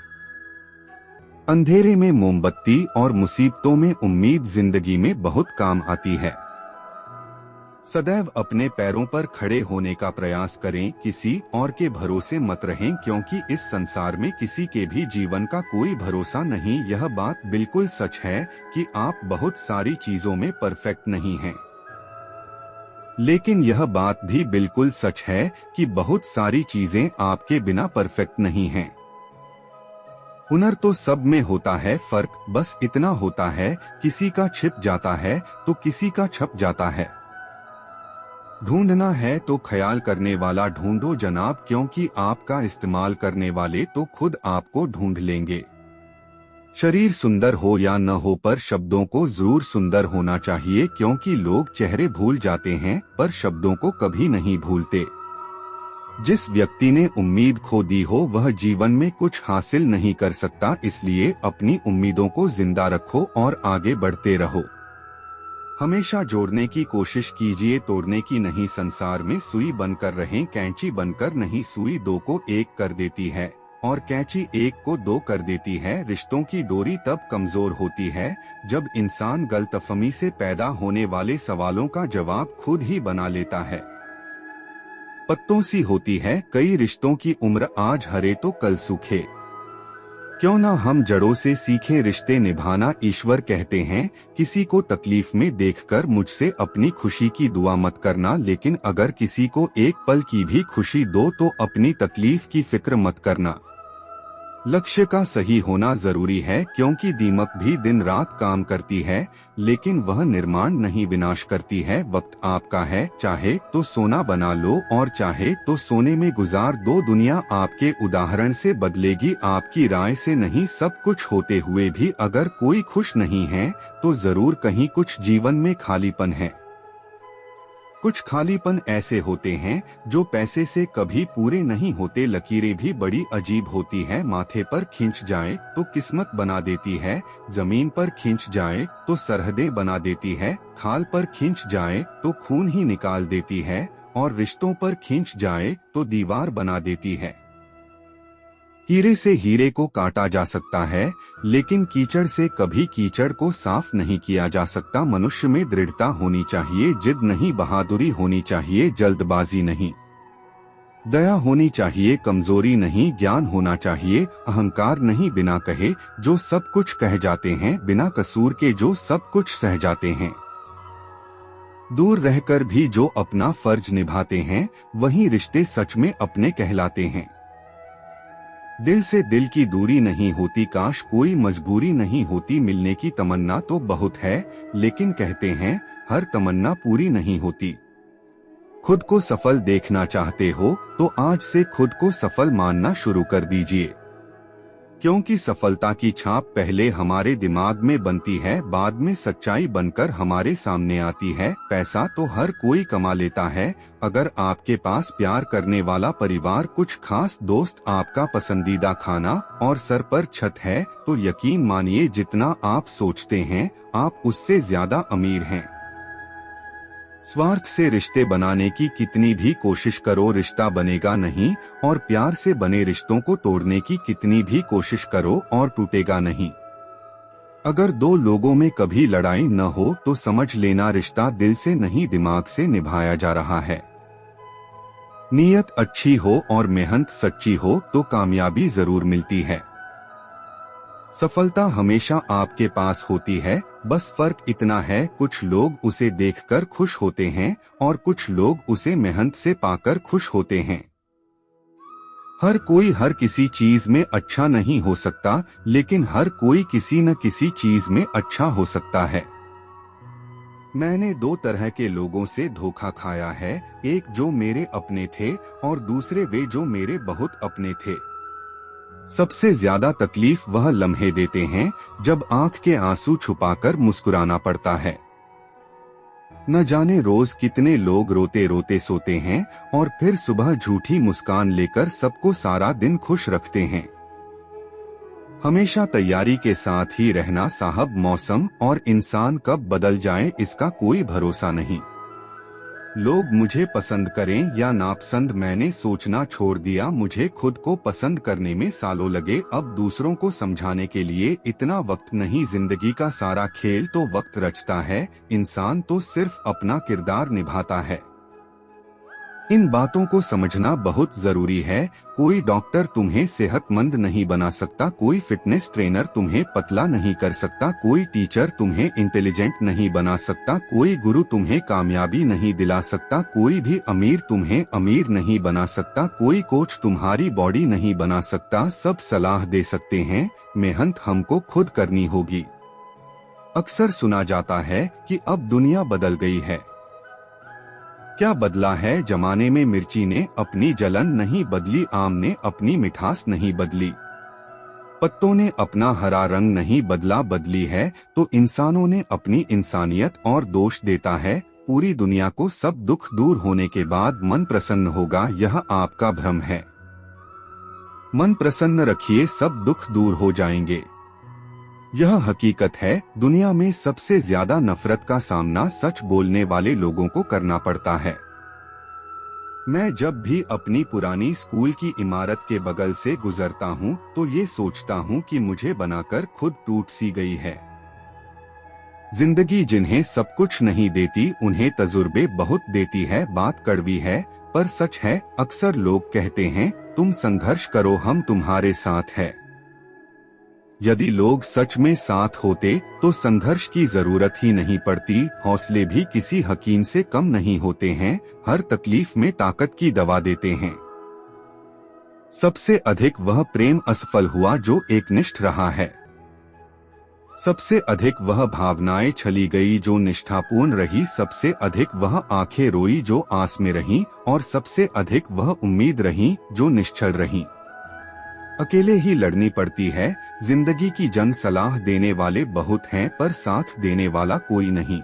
अंधेरे में मोमबत्ती और मुसीबतों में उम्मीद जिंदगी में बहुत काम आती है। सदैव अपने पैरों पर खड़े होने का प्रयास करें, किसी और के भरोसे मत रहें, क्योंकि इस संसार में किसी के भी जीवन का कोई भरोसा नहीं। यह बात बिल्कुल सच है कि आप बहुत सारी चीजों में परफेक्ट नहीं हैं, लेकिन यह बात भी बिल्कुल सच है कि बहुत सारी चीजें आपके बिना परफेक्ट नहीं हैं। हुनर तो सब में होता है, फर्क बस इतना होता है किसी का छिप जाता है तो किसी का छप जाता है। ढूंढना है तो ख्याल करने वाला ढूंढो जनाब, क्योंकि आपका इस्तेमाल करने वाले तो खुद आपको ढूंढ लेंगे। शरीर सुंदर हो या न हो पर शब्दों को जरूर सुंदर होना चाहिए, क्योंकि लोग चेहरे भूल जाते हैं पर शब्दों को कभी नहीं भूलते। जिस व्यक्ति ने उम्मीद खो दी हो वह जीवन में कुछ हासिल नहीं कर सकता, इसलिए अपनी उम्मीदों को जिंदा रखो और आगे बढ़ते रहो। हमेशा जोड़ने की कोशिश कीजिए, तोड़ने की नहीं। संसार में सुई बनकर रहें, कैंची बनकर नहीं। सुई दो को एक कर देती है और कैंची एक को दो कर देती है। रिश्तों की डोरी तब कमजोर होती है जब इंसान गलतफहमी से पैदा होने वाले सवालों का जवाब खुद ही बना लेता है। पत्तों सी होती है कई रिश्तों की उम्र, आज हरे तो कल सूखे। क्यों ना हम जड़ों से सीखें रिश्ते निभाना। ईश्वर कहते हैं किसी को तकलीफ में देखकर मुझसे अपनी खुशी की दुआ मत करना, लेकिन अगर किसी को एक पल की भी खुशी दो तो अपनी तकलीफ की फिक्र मत करना। लक्ष्य का सही होना जरूरी है, क्योंकि दीमक भी दिन रात काम करती है लेकिन वह निर्माण नहीं विनाश करती है। वक्त आपका है, चाहे तो सोना बना लो और चाहे तो सोने में गुजार दो। दुनिया आपके उदाहरण से बदलेगी, आपकी राय से नहीं। सब कुछ होते हुए भी अगर कोई खुश नहीं है तो जरूर कहीं कुछ जीवन में खालीपन है। कुछ खालीपन ऐसे होते हैं जो पैसे से कभी पूरे नहीं होते। लकीरें भी बड़ी अजीब होती हैं, माथे पर खींच जाए तो किस्मत बना देती है, जमीन पर खींच जाए तो सरहदें बना देती है, खाल पर खींच जाए तो खून ही निकाल देती है और रिश्तों पर खींच जाए तो दीवार बना देती है। हीरे से हीरे को काटा जा सकता है लेकिन कीचड़ से कभी कीचड़ को साफ नहीं किया जा सकता। मनुष्य में दृढ़ता होनी चाहिए, जिद नहीं, बहादुरी होनी चाहिए, जल्दबाजी नहीं। दया होनी चाहिए, कमजोरी नहीं, ज्ञान होना चाहिए, अहंकार नहीं। बिना कहे जो सब कुछ कह जाते हैं, बिना कसूर के जो सब कुछ सह जाते हैं। दूर रहकर भी जो अपना फर्ज निभाते हैं वही रिश्ते सच में अपने कहलाते हैं। दिल से दिल की दूरी नहीं होती, काश कोई मजबूरी नहीं होती। मिलने की तमन्ना तो बहुत है लेकिन कहते हैं हर तमन्ना पूरी नहीं होती। खुद को सफल देखना चाहते हो तो आज से खुद को सफल मानना शुरू कर दीजिए, क्योंकि सफलता की छाप पहले हमारे दिमाग में बनती है, बाद में सच्चाई बनकर हमारे सामने आती है। पैसा तो हर कोई कमा लेता है, अगर आपके पास प्यार करने वाला परिवार, कुछ खास दोस्त, आपका पसंदीदा खाना और सर पर छत है, तो यकीन मानिए जितना आप सोचते हैं आप उससे ज्यादा अमीर हैं। स्वार्थ से रिश्ते बनाने की कितनी भी कोशिश करो रिश्ता बनेगा नहीं, और प्यार से बने रिश्तों को तोड़ने की कितनी भी कोशिश करो और टूटेगा नहीं। अगर दो लोगों में कभी लड़ाई न हो तो समझ लेना रिश्ता दिल से नहीं दिमाग से निभाया जा रहा है। नीयत अच्छी हो और मेहनत सच्ची हो तो कामयाबी जरूर मिलती है। सफलता हमेशा आपके पास होती है, बस फर्क इतना है कुछ लोग उसे देखकर खुश होते हैं और कुछ लोग उसे मेहनत से पाकर खुश होते हैं। हर कोई हर किसी चीज में अच्छा नहीं हो सकता, लेकिन हर कोई किसी न किसी चीज में अच्छा हो सकता है। मैंने दो तरह के लोगों से धोखा खाया है, एक जो मेरे अपने थे और दूसरे वे जो मेरे बहुत अपने थे। सबसे ज्यादा तकलीफ वह लम्हे देते हैं जब आंख के आंसू छुपाकर मुस्कुराना पड़ता है। न जाने रोज कितने लोग रोते रोते सोते हैं और फिर सुबह झूठी मुस्कान लेकर सबको सारा दिन खुश रखते हैं। हमेशा तैयारी के साथ ही रहना साहब, मौसम और इंसान कब बदल जाए इसका कोई भरोसा नहीं। लोग मुझे पसंद करें या नापसंद मैंने सोचना छोड़ दिया, मुझे खुद को पसंद करने में सालों लगे, अब दूसरों को समझाने के लिए इतना वक्त नहीं। जिंदगी का सारा खेल तो वक्त रचता है, इंसान तो सिर्फ अपना किरदार निभाता है। इन बातों को समझना बहुत जरूरी है। कोई डॉक्टर तुम्हें सेहतमंद नहीं बना सकता, कोई फिटनेस ट्रेनर तुम्हें पतला नहीं कर सकता, कोई टीचर तुम्हें इंटेलिजेंट नहीं बना सकता, कोई गुरु तुम्हें कामयाबी नहीं दिला सकता, कोई भी अमीर तुम्हें अमीर नहीं बना सकता, कोई कोच तुम्हारी बॉडी नहीं बना सकता। सब सलाह दे सकते हैं, मेहनत हमको खुद करनी होगी। अक्सर सुना जाता है कि अब दुनिया बदल गई है। क्या बदला है? जमाने में मिर्ची ने अपनी जलन नहीं बदली, आम ने अपनी मिठास नहीं बदली, पत्तों ने अपना हरा रंग नहीं बदला, बदली है तो इंसानों ने अपनी इंसानियत और दोष देता है। पूरी दुनिया को सब दुख दूर होने के बाद मन प्रसन्न होगा, यह आपका भ्रम है। मन प्रसन्न रखिए, सब दुख दूर हो जाएंगे। यह हकीकत है। दुनिया में सबसे ज्यादा नफरत का सामना सच बोलने वाले लोगों को करना पड़ता है। मैं जब भी अपनी पुरानी स्कूल की इमारत के बगल से गुजरता हूँ तो ये सोचता हूँ कि मुझे बनाकर खुद टूट सी गई है। जिंदगी जिन्हें सब कुछ नहीं देती उन्हें तजुर्बे बहुत देती है। बात कड़वी है पर सच है। अक्सर लोग कहते हैं तुम संघर्ष करो, हम तुम्हारे साथ है। यदि लोग सच में साथ होते तो संघर्ष की जरूरत ही नहीं पड़ती। हौसले भी किसी हकीम से कम नहीं होते हैं, हर तकलीफ में ताकत की दवा देते हैं। सबसे अधिक वह प्रेम असफल हुआ जो एकनिष्ठ रहा है। सबसे अधिक वह भावनाएं छली गई जो निष्ठापूर्ण रही, सबसे अधिक वह आंखें रोई जो आस में रहीं, और सबसे अधिक वह उम्मीद रही जो निश्चल रही। अकेले ही लड़नी पड़ती है जिंदगी की जंग। सलाह देने वाले बहुत हैं पर साथ देने वाला कोई नहीं।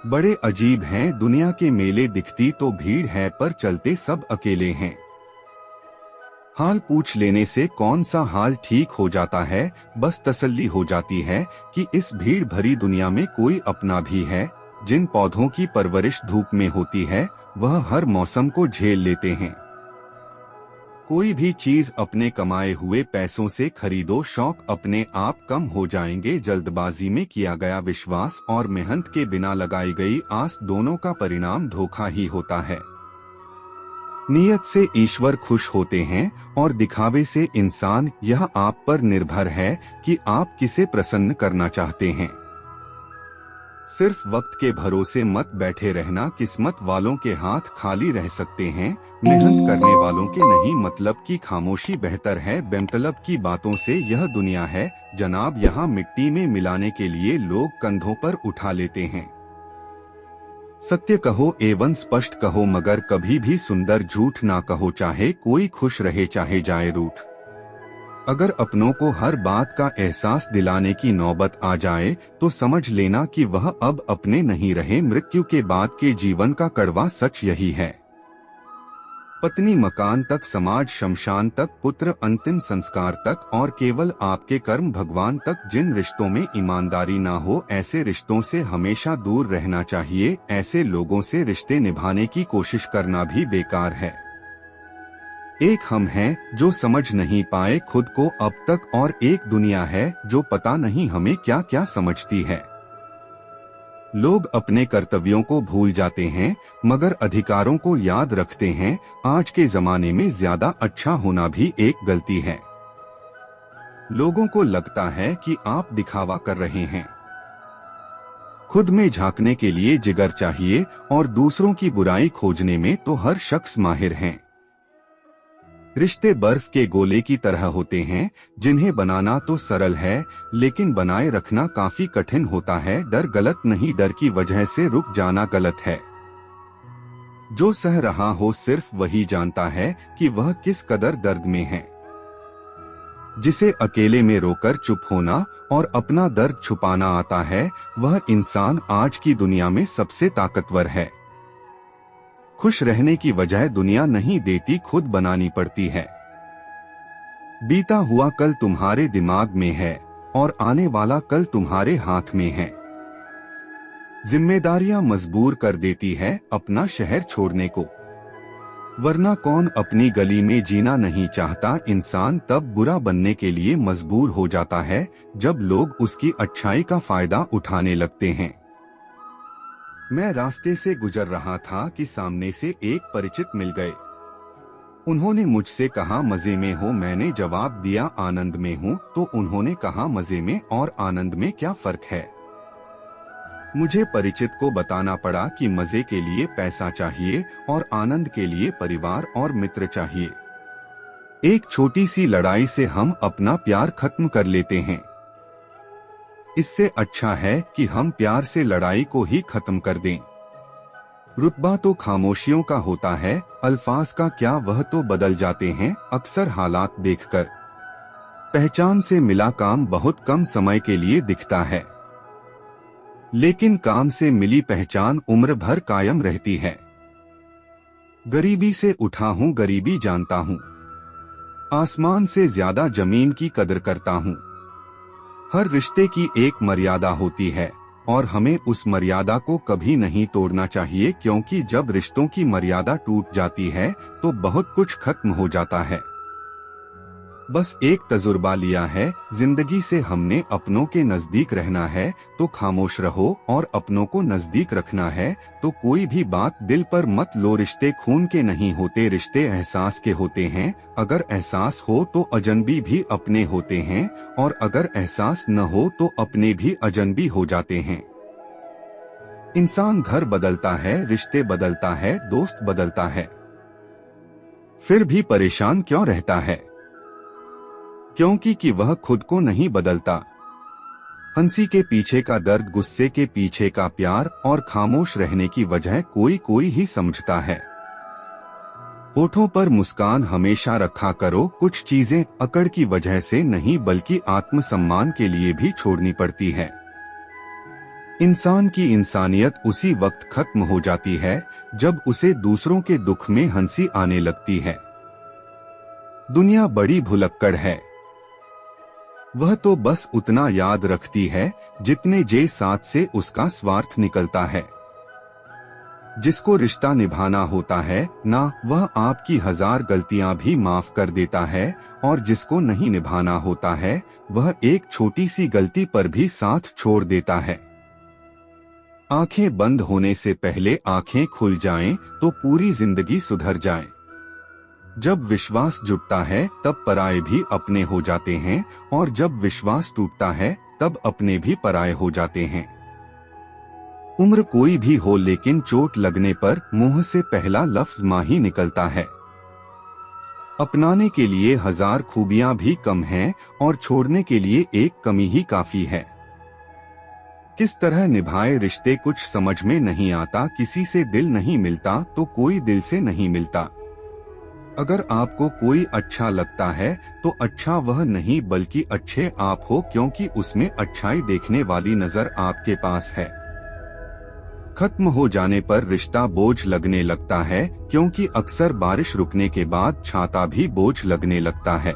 बड़े अजीब हैं दुनिया के मेले, दिखती तो भीड़ है पर चलते सब अकेले हैं। हाल पूछ लेने से कौन सा हाल ठीक हो जाता है, बस तसल्ली हो जाती है कि इस भीड़ भरी दुनिया में कोई अपना भी है। जिन पौधों की परवरिश धूप में होती है वह हर मौसम को झेल लेते हैं। कोई भी चीज अपने कमाए हुए पैसों से खरीदो, शौक अपने आप कम हो जाएंगे। जल्दबाजी में किया गया विश्वास और मेहनत के बिना लगाई गई आस, दोनों का परिणाम धोखा ही होता है। नियत से ईश्वर खुश होते हैं और दिखावे से इंसान। यह आप पर निर्भर है कि आप किसे प्रसन्न करना चाहते हैं। सिर्फ वक्त के भरोसे मत बैठे रहना, किस्मत वालों के हाथ खाली रह सकते हैं, मेहनत करने वालों के नहीं। मतलब की खामोशी बेहतर है बेमतलब की बातों से। यह दुनिया है जनाब, यहाँ मिट्टी में मिलाने के लिए लोग कंधों पर उठा लेते हैं। सत्य कहो एवं स्पष्ट कहो, मगर कभी भी सुंदर झूठ ना कहो, चाहे कोई खुश रहे चाहे जाए रूठ। अगर अपनों को हर बात का एहसास दिलाने की नौबत आ जाए तो समझ लेना कि वह अब अपने नहीं रहे। मृत्यु के बाद के जीवन का कड़वा सच यही है। पत्नी मकान तक, समाज शमशान तक, पुत्र अंतिम संस्कार तक, और केवल आपके कर्म भगवान तक। जिन रिश्तों में ईमानदारी ना हो, ऐसे रिश्तों से हमेशा दूर रहना चाहिए। ऐसे लोगों से रिश्ते निभाने की कोशिश करना भी बेकार है। एक हम हैं जो समझ नहीं पाए खुद को अब तक, और एक दुनिया है जो पता नहीं हमें क्या क्या समझती है। लोग अपने कर्तव्यों को भूल जाते हैं मगर अधिकारों को याद रखते हैं। आज के जमाने में ज्यादा अच्छा होना भी एक गलती है। लोगों को लगता है कि आप दिखावा कर रहे हैं। खुद में झांकने के लिए जिगर चाहिए और दूसरों की बुराई खोजने में तो हर शख्स माहिर है। रिश्ते बर्फ के गोले की तरह होते हैं, जिन्हें बनाना तो सरल है लेकिन बनाए रखना काफी कठिन होता है। डर गलत नहीं, डर की वजह से रुक जाना गलत है। जो सह रहा हो सिर्फ वही जानता है कि वह किस कदर दर्द में है। जिसे अकेले में रोकर चुप होना और अपना दर्द छुपाना आता है, वह इंसान आज की दुनिया में सबसे ताकतवर है। खुश रहने की वजह दुनिया नहीं देती, खुद बनानी पड़ती है। बीता हुआ कल तुम्हारे दिमाग में है और आने वाला कल तुम्हारे हाथ में है। जिम्मेदारियां मजबूर कर देती है अपना शहर छोड़ने को, वरना कौन अपनी गली में जीना नहीं चाहता। इंसान तब बुरा बनने के लिए मजबूर हो जाता है जब लोग उसकी अच्छाई का फायदा उठाने लगते हैं। मैं रास्ते से गुजर रहा था कि सामने से एक परिचित मिल गए। उन्होंने मुझसे कहा मजे में हो? मैंने जवाब दिया आनंद में हूँ। तो उन्होंने कहा मजे में और आनंद में क्या फर्क है? मुझे परिचित को बताना पड़ा कि मजे के लिए पैसा चाहिए और आनंद के लिए परिवार और मित्र चाहिए। एक छोटी सी लड़ाई से हम अपना प्यार खत्म कर लेते हैं। इससे अच्छा है कि हम प्यार से लड़ाई को ही खत्म कर दें। रुतबा तो खामोशियों का होता है, अल्फाज का क्या, वह तो बदल जाते हैं अक्सर हालात देखकर। पहचान से मिला काम बहुत कम समय के लिए दिखता है, लेकिन काम से मिली पहचान उम्र भर कायम रहती है। गरीबी से उठा हूँ, गरीबी जानता हूँ। आसमान से ज्यादा जमीन की कदर करता हूँ। हर रिश्ते की एक मर्यादा होती है और हमें उस मर्यादा को कभी नहीं तोड़ना चाहिए, क्योंकि जब रिश्तों की मर्यादा टूट जाती है तो बहुत कुछ खत्म हो जाता है। बस एक तजुर्बा लिया है जिंदगी से हमने, अपनों के नजदीक रहना है तो खामोश रहो और अपनों को नजदीक रखना है तो कोई भी बात दिल पर मत लो। रिश्ते खून के नहीं होते, रिश्ते एहसास के होते हैं। अगर एहसास हो तो अजनबी भी अपने होते हैं और अगर एहसास न हो तो अपने भी अजनबी हो जाते हैं। इंसान घर बदलता है, रिश्ते बदलता है, दोस्त बदलता है, फिर भी परेशान क्यों रहता है? क्योंकि कि वह खुद को नहीं बदलता। हंसी के पीछे का दर्द, गुस्से के पीछे का प्यार और खामोश रहने की वजह कोई कोई ही समझता है। होठों पर मुस्कान हमेशा रखा करो, कुछ चीजें अकड़ की वजह से नहीं बल्कि आत्मसम्मान के लिए भी छोड़नी पड़ती है। इंसान की इंसानियत उसी वक्त खत्म हो जाती है जब उसे दूसरों के दुख में हंसी आने लगती है। दुनिया बड़ी भुलक्कड़ है, वह तो बस उतना याद रखती है जितने जे साथ से उसका स्वार्थ निकलता है। जिसको रिश्ता निभाना होता है ना, वह आपकी 1000 गलतियां भी माफ कर देता है, और जिसको नहीं निभाना होता है वह एक छोटी सी गलती पर भी साथ छोड़ देता है। आंखें बंद होने से पहले आंखें खुल जाएं तो पूरी जिंदगी सुधर जाए। जब विश्वास जुटता है तब पराये भी अपने हो जाते हैं, और जब विश्वास टूटता है तब अपने भी पराये हो जाते हैं। उम्र कोई भी हो, लेकिन चोट लगने पर मुंह से पहला लफ्ज मां ही निकलता है। अपनाने के लिए 1000 खूबियां भी कम हैं और छोड़ने के लिए एक कमी ही काफी है। किस तरह निभाए रिश्ते कुछ समझ में नहीं आता। किसी से दिल नहीं मिलता तो कोई दिल से नहीं मिलता। अगर आपको कोई अच्छा लगता है तो अच्छा वह नहीं बल्कि अच्छे आप हो, क्योंकि उसमें अच्छाई देखने वाली नजर आपके पास है। खत्म हो जाने पर रिश्ता बोझ लगने लगता है, क्योंकि अक्सर बारिश रुकने के बाद छाता भी बोझ लगने लगता है।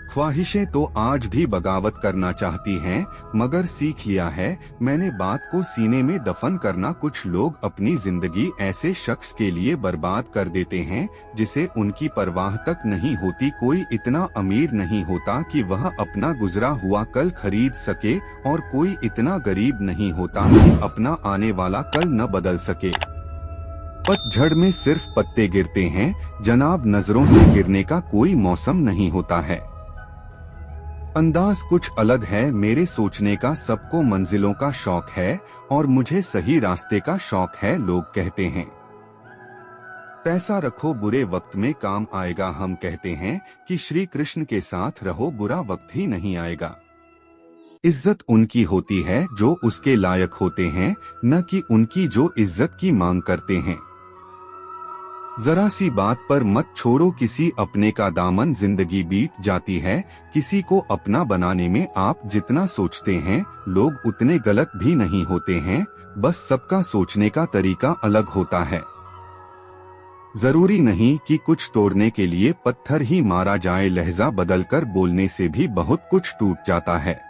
ख्वाहिशें तो आज भी बगावत करना चाहती हैं, मगर सीख लिया है मैंने बात को सीने में दफन करना। कुछ लोग अपनी जिंदगी ऐसे शख्स के लिए बर्बाद कर देते हैं जिसे उनकी परवाह तक नहीं होती। कोई इतना अमीर नहीं होता कि वह अपना गुजरा हुआ कल खरीद सके, और कोई इतना गरीब नहीं होता कि अपना आने वाला कल न बदल सके। पतझड़ में सिर्फ पत्ते गिरते हैं जनाब, नजरों से गिरने का कोई मौसम नहीं होता है। अंदाज कुछ अलग है मेरे सोचने का। सबको मंजिलों का शौक है और मुझे सही रास्ते का शौक है। लोग कहते हैं पैसा रखो बुरे वक्त में काम आएगा। हम कहते हैं कि श्री कृष्ण के साथ रहो बुरा वक्त ही नहीं आएगा। इज्जत उनकी होती है जो उसके लायक होते हैं, न कि उनकी जो इज्जत की मांग करते हैं। जरा सी बात पर मत छोड़ो किसी अपने का दामन, जिंदगी बीत जाती है। किसी को अपना बनाने में आप जितना सोचते हैं लोग उतने गलत भी नहीं होते हैं, बस सबका सोचने का तरीका अलग होता है। जरूरी नहीं कि कुछ तोड़ने के लिए पत्थर ही मारा जाए, लहजा बदलकर बोलने से भी बहुत कुछ टूट जाता है।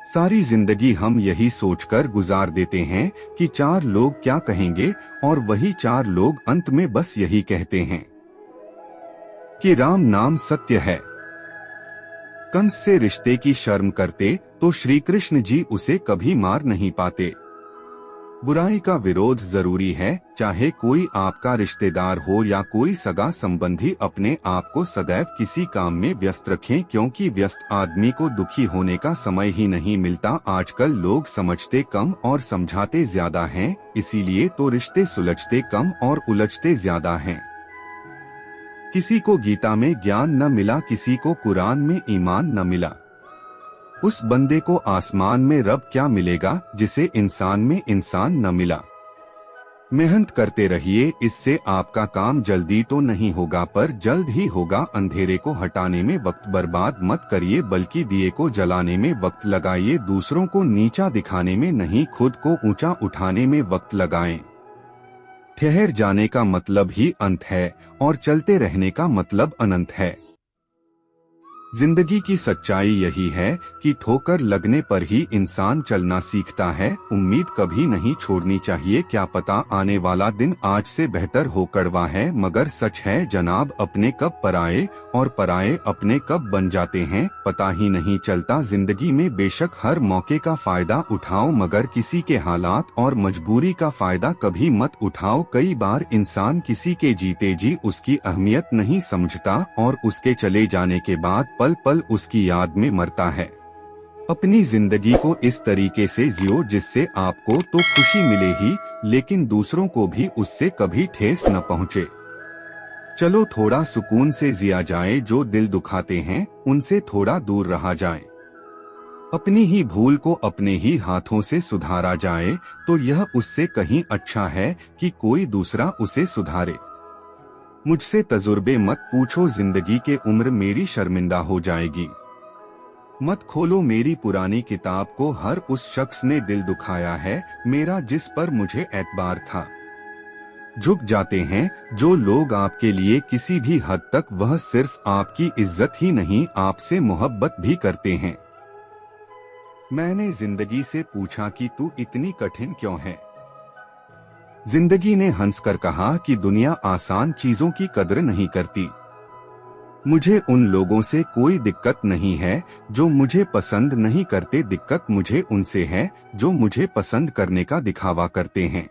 सारी जिंदगी हम यही सोचकर गुजार देते हैं कि 4 लोग क्या कहेंगे, और वही 4 लोग अंत में बस यही कहते हैं कि राम नाम सत्य है। कंस से रिश्ते की शर्म करते तो श्री कृष्ण जी उसे कभी मार नहीं पाते। बुराई का विरोध जरूरी है, चाहे कोई आपका रिश्तेदार हो या कोई सगा संबंधी। अपने आप को सदैव किसी काम में व्यस्त रखें, क्योंकि व्यस्त आदमी को दुखी होने का समय ही नहीं मिलता। आजकल लोग समझते कम और समझाते ज्यादा हैं, इसीलिए तो रिश्ते सुलझते कम और उलझते ज्यादा हैं। किसी को गीता में ज्ञान न मिला, किसी को कुरान में ईमान न मिला। उस बंदे को आसमान में रब क्या मिलेगा जिसे इंसान में इंसान न मिला। मेहनत करते रहिए, इससे आपका काम जल्दी तो नहीं होगा पर जल्द ही होगा। अंधेरे को हटाने में वक्त बर्बाद मत करिए, बल्कि दिए को जलाने में वक्त लगाइए। दूसरों को नीचा दिखाने में नहीं, खुद को ऊंचा उठाने में वक्त लगाएं। ठहर जाने का मतलब ही अंत है और चलते रहने का मतलब अनंत है। जिंदगी की सच्चाई यही है कि ठोकर लगने पर ही इंसान चलना सीखता है। उम्मीद कभी नहीं छोड़नी चाहिए, क्या पता आने वाला दिन आज से बेहतर हो। कड़वा है मगर सच है जनाब, अपने कब पराए और पराए अपने कब बन जाते हैं पता ही नहीं चलता। जिंदगी में बेशक हर मौके का फायदा उठाओ, मगर किसी के हालात और मजबूरी का फायदा कभी मत उठाओ। कई बार इंसान किसी के जीते जी उसकी अहमियत नहीं समझता और उसके चले जाने के बाद पल पल उसकी याद में मरता है। अपनी जिंदगी को इस तरीके से जियो जिससे आपको तो खुशी मिले ही, लेकिन दूसरों को भी उससे कभी ठेस न पहुंचे। चलो थोड़ा सुकून से जिया जाए, जो दिल दुखाते हैं उनसे थोड़ा दूर रहा जाए। अपनी ही भूल को अपने ही हाथों से सुधारा जाए तो यह उससे कहीं अच्छा है कि कोई दूसरा उसे सुधारे। मुझसे तजुर्बे मत पूछो, जिंदगी के उम्र मेरी शर्मिंदा हो जाएगी। मत खोलो मेरी पुरानी किताब को, हर उस शख्स ने दिल दुखाया है मेरा जिस पर मुझे एतबार था। झुक जाते हैं जो लोग आपके लिए किसी भी हद तक, वह सिर्फ आपकी इज्जत ही नहीं आपसे मोहब्बत भी करते हैं। मैंने जिंदगी से पूछा कि तू इतनी कठिन क्यों है। जिंदगी ने हंसकर कहा कि दुनिया आसान चीजों की कदर नहीं करती। मुझे उन लोगों से कोई दिक्कत नहीं है जो मुझे पसंद नहीं करते, दिक्कत मुझे उनसे है जो मुझे पसंद करने का दिखावा करते हैं।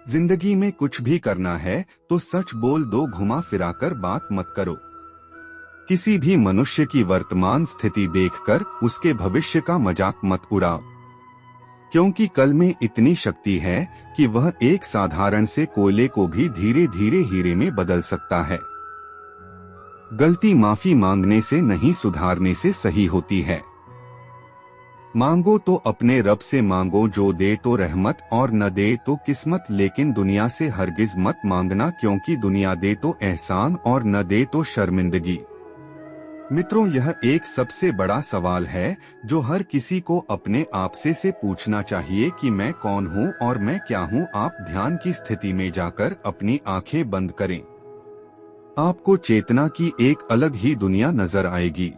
जिंदगी में कुछ भी करना है तो सच बोल दो, घुमा फिराकर बात मत करो। किसी भी मनुष्य की वर्तमान स्थिति देखकर उसके भविष्य का मजाक मत उड़ाओ, क्योंकि कल में इतनी शक्ति है कि वह एक साधारण से कोयले को भी धीरे धीरे हीरे में बदल सकता है। गलती माफी मांगने से नहीं सुधारने से सही होती है। मांगो तो अपने रब से मांगो, जो दे तो रहमत और न दे तो किस्मत, लेकिन दुनिया से हरगिज मत मांगना, क्योंकि दुनिया दे तो एहसान और न दे तो शर्मिंदगी। मित्रों, यह एक सबसे बड़ा सवाल है जो हर किसी को अपने आप से पूछना चाहिए कि मैं कौन हूँ और मैं क्या हूँ। आप ध्यान की स्थिति में जाकर अपनी आंखें बंद करें। आपको चेतना की एक अलग ही दुनिया नजर आएगी,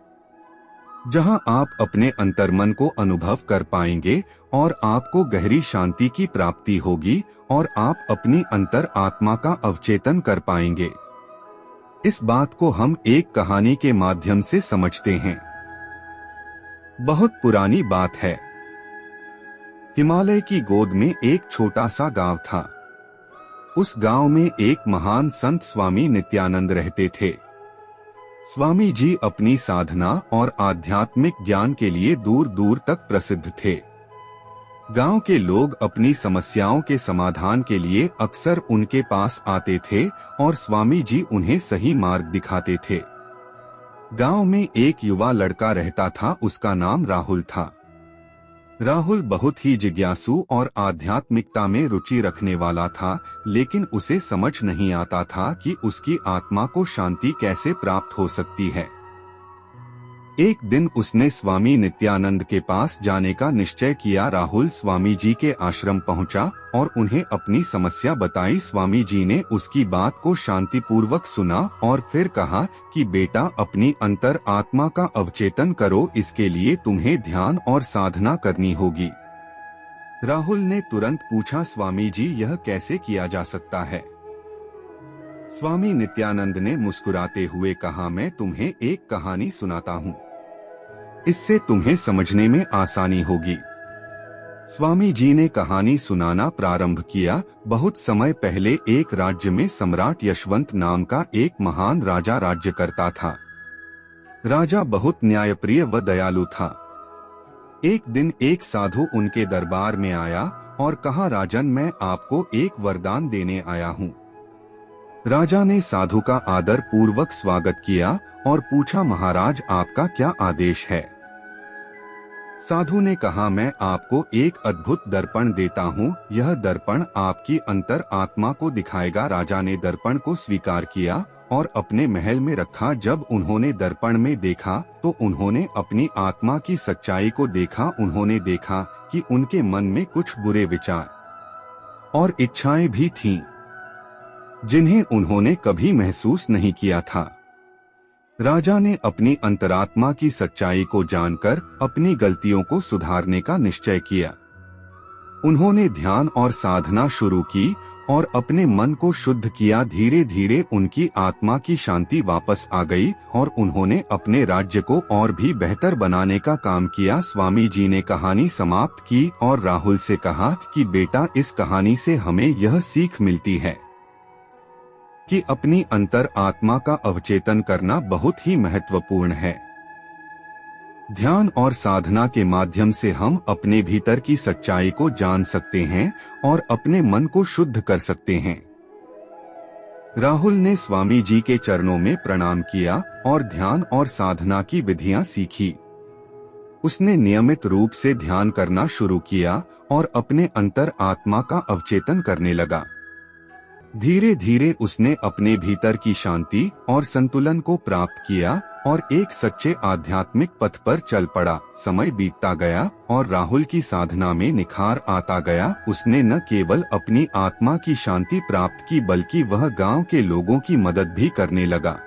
जहां आप अपने अंतर्मन को अनुभव कर पाएंगे और आपको गहरी शांति की प्राप्ति होगी और आप अपनी अंतर आत्मा का अवचेतन कर पाएंगे। इस बात को हम एक कहानी के माध्यम से समझते हैं। बहुत पुरानी बात है। हिमालय की गोद में एक छोटा सा गांव था। उस गांव में एक महान संत स्वामी नित्यानंद रहते थे। स्वामी जी अपनी साधना और आध्यात्मिक ज्ञान के लिए दूर दूर तक प्रसिद्ध थे। गांव के लोग अपनी समस्याओं के समाधान के लिए अक्सर उनके पास आते थे और स्वामी जी उन्हें सही मार्ग दिखाते थे। गांव में एक युवा लड़का रहता था, उसका नाम राहुल था। राहुल बहुत ही जिज्ञासु और आध्यात्मिकता में रुचि रखने वाला था, लेकिन उसे समझ नहीं आता था कि उसकी आत्मा को शांति कैसे प्राप्त हो सकती है। एक दिन उसने स्वामी नित्यानंद के पास जाने का निश्चय किया। राहुल स्वामी जी के आश्रम पहुंचा और उन्हें अपनी समस्या बताई। स्वामी जी ने उसकी बात को शांतिपूर्वक सुना और फिर कहा कि बेटा, अपनी अंतर आत्मा का अवचेतन करो, इसके लिए तुम्हें ध्यान और साधना करनी होगी। राहुल ने तुरंत पूछा, स्वामी जी, यह कैसे किया जा सकता है? स्वामी नित्यानंद ने मुस्कुराते हुए कहा, मैं तुम्हें एक कहानी सुनाता हूँ, इससे तुम्हें समझने में आसानी होगी। स्वामी जी ने कहानी सुनाना प्रारंभ किया। बहुत समय पहले एक राज्य में सम्राट यशवंत नाम का एक महान राजा राज्य करता था। राजा बहुत न्यायप्रिय व दयालु था। एक दिन एक साधु उनके दरबार में आया और कहा, राजन, मैं आपको एक वरदान देने आया हूँ। राजा ने साधु का आदर पूर्वक स्वागत किया और पूछा, महाराज, आपका क्या आदेश है? साधु ने कहा, मैं आपको एक अद्भुत दर्पण देता हूँ। यह दर्पण आपकी अंतर आत्मा को दिखाएगा। राजा ने दर्पण को स्वीकार किया और अपने महल में रखा। जब उन्होंने दर्पण में देखा तो उन्होंने अपनी आत्मा की सच्चाई को देखा। उन्होंने देखा कि उनके मन में कुछ बुरे विचार और इच्छाएं भी थीं, जिन्हें उन्होंने कभी महसूस नहीं किया था। राजा ने अपनी अंतरात्मा की सच्चाई को जानकर अपनी गलतियों को सुधारने का निश्चय किया। उन्होंने ध्यान और साधना शुरू की और अपने मन को शुद्ध किया। धीरे धीरे उनकी आत्मा की शांति वापस आ गई और उन्होंने अपने राज्य को और भी बेहतर बनाने का काम किया। स्वामी जी ने कहानी समाप्त की और राहुल से कहा कि बेटा, इस कहानी से हमें यह सीख मिलती है कि अपनी अंतर आत्मा का अवचेतन करना बहुत ही महत्वपूर्ण है। ध्यान और साधना के माध्यम से हम अपने भीतर की सच्चाई को जान सकते हैं और अपने मन को शुद्ध कर सकते हैं। राहुल ने स्वामी जी के चरणों में प्रणाम किया और ध्यान और साधना की विधियां सीखी। उसने नियमित रूप से ध्यान करना शुरू किया और अपने अंतर आत्मा का अवचेतन करने लगा। धीरे धीरे उसने अपने भीतर की शांति और संतुलन को प्राप्त किया और एक सच्चे आध्यात्मिक पथ पर चल पड़ा। समय बीतता गया और राहुल की साधना में निखार आता गया। उसने न केवल अपनी आत्मा की शांति प्राप्त की, बल्कि वह गांव के लोगों की मदद भी करने लगा।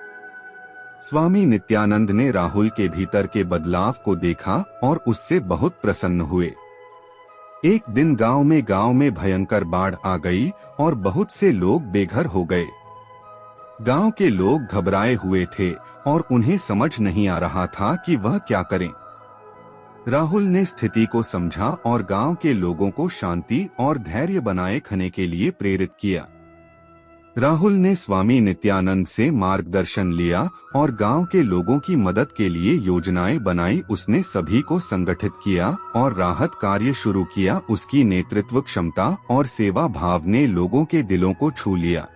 स्वामी नित्यानंद ने राहुल के भीतर के बदलाव को देखा और उससे बहुत प्रसन्न हुए। एक दिन गांव में भयंकर बाढ़ आ गई और बहुत से लोग बेघर हो गए। गांव के लोग घबराए हुए थे और उन्हें समझ नहीं आ रहा था कि वह क्या करें। राहुल ने स्थिति को समझा और गांव के लोगों को शांति और धैर्य बनाए रखने के लिए प्रेरित किया। राहुल ने स्वामी नित्यानंद से मार्गदर्शन लिया और गांव के लोगों की मदद के लिए योजनाएं बनाई। उसने सभी को संगठित किया और राहत कार्य शुरू किया। उसकी नेतृत्व क्षमता और सेवा भाव ने लोगों के दिलों को छू लिया।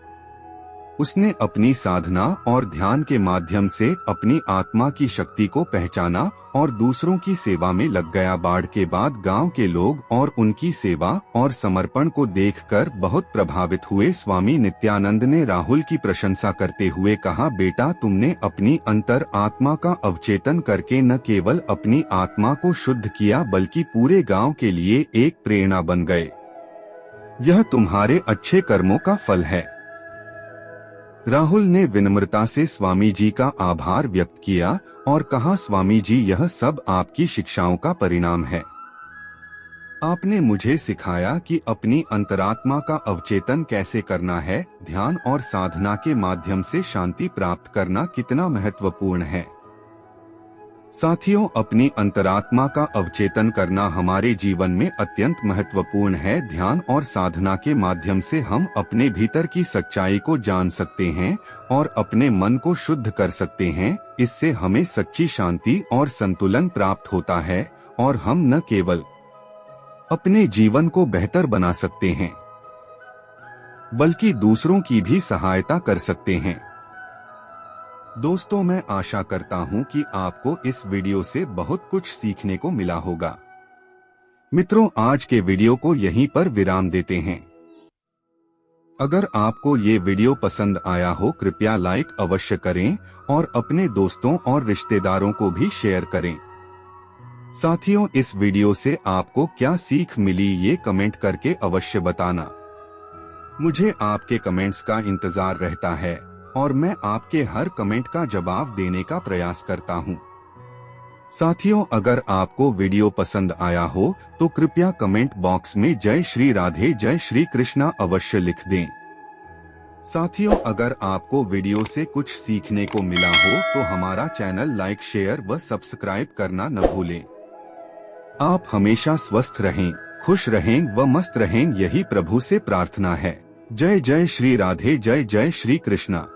उसने अपनी साधना और ध्यान के माध्यम से अपनी आत्मा की शक्ति को पहचाना और दूसरों की सेवा में लग गया। बाढ़ के बाद गांव के लोग और उनकी सेवा और समर्पण को देखकर बहुत प्रभावित हुए। स्वामी नित्यानंद ने राहुल की प्रशंसा करते हुए कहा, बेटा, तुमने अपनी अंतर आत्मा का अवचेतन करके न केवल अपनी आत्मा को शुद्ध किया बल्कि पूरे गांव के लिए एक प्रेरणा बन गए। यह तुम्हारे अच्छे कर्मों का फल है। राहुल ने विनम्रता से स्वामी जी का आभार व्यक्त किया और कहा, स्वामी जी, यह सब आपकी शिक्षाओं का परिणाम है। आपने मुझे सिखाया कि अपनी अंतरात्मा का अवचेतन कैसे करना है। ध्यान और साधना के माध्यम से शांति प्राप्त करना कितना महत्वपूर्ण है। साथियों, अपनी अंतरात्मा का अवचेतन करना हमारे जीवन में अत्यंत महत्वपूर्ण है। ध्यान और साधना के माध्यम से हम अपने भीतर की सच्चाई को जान सकते हैं और अपने मन को शुद्ध कर सकते हैं। इससे हमें सच्ची शांति और संतुलन प्राप्त होता है और हम न केवल अपने जीवन को बेहतर बना सकते हैं बल्कि दूसरों की भी सहायता कर सकते हैं। दोस्तों, मैं आशा करता हूं कि आपको इस वीडियो से बहुत कुछ सीखने को मिला होगा। मित्रों, आज के वीडियो को यहीं पर विराम देते हैं। अगर आपको ये वीडियो पसंद आया हो, कृपया लाइक अवश्य करें और अपने दोस्तों और रिश्तेदारों को भी शेयर करें। साथियों, इस वीडियो से आपको क्या सीख मिली ये कमेंट करके अवश्य बताना। मुझे आपके कमेंट्स का इंतजार रहता है और मैं आपके हर कमेंट का जवाब देने का प्रयास करता हूं। साथियों, अगर आपको वीडियो पसंद आया हो तो कृपया कमेंट बॉक्स में जय श्री राधे, जय श्री कृष्णा अवश्य लिख दें। साथियों, अगर आपको वीडियो से कुछ सीखने को मिला हो तो हमारा चैनल लाइक, शेयर व सब्सक्राइब करना न भूलें। आप हमेशा स्वस्थ रहें, खुश रहें व मस्त रहें, यही प्रभु से प्रार्थना है। जय जय श्री राधे, जय जय श्री कृष्णा।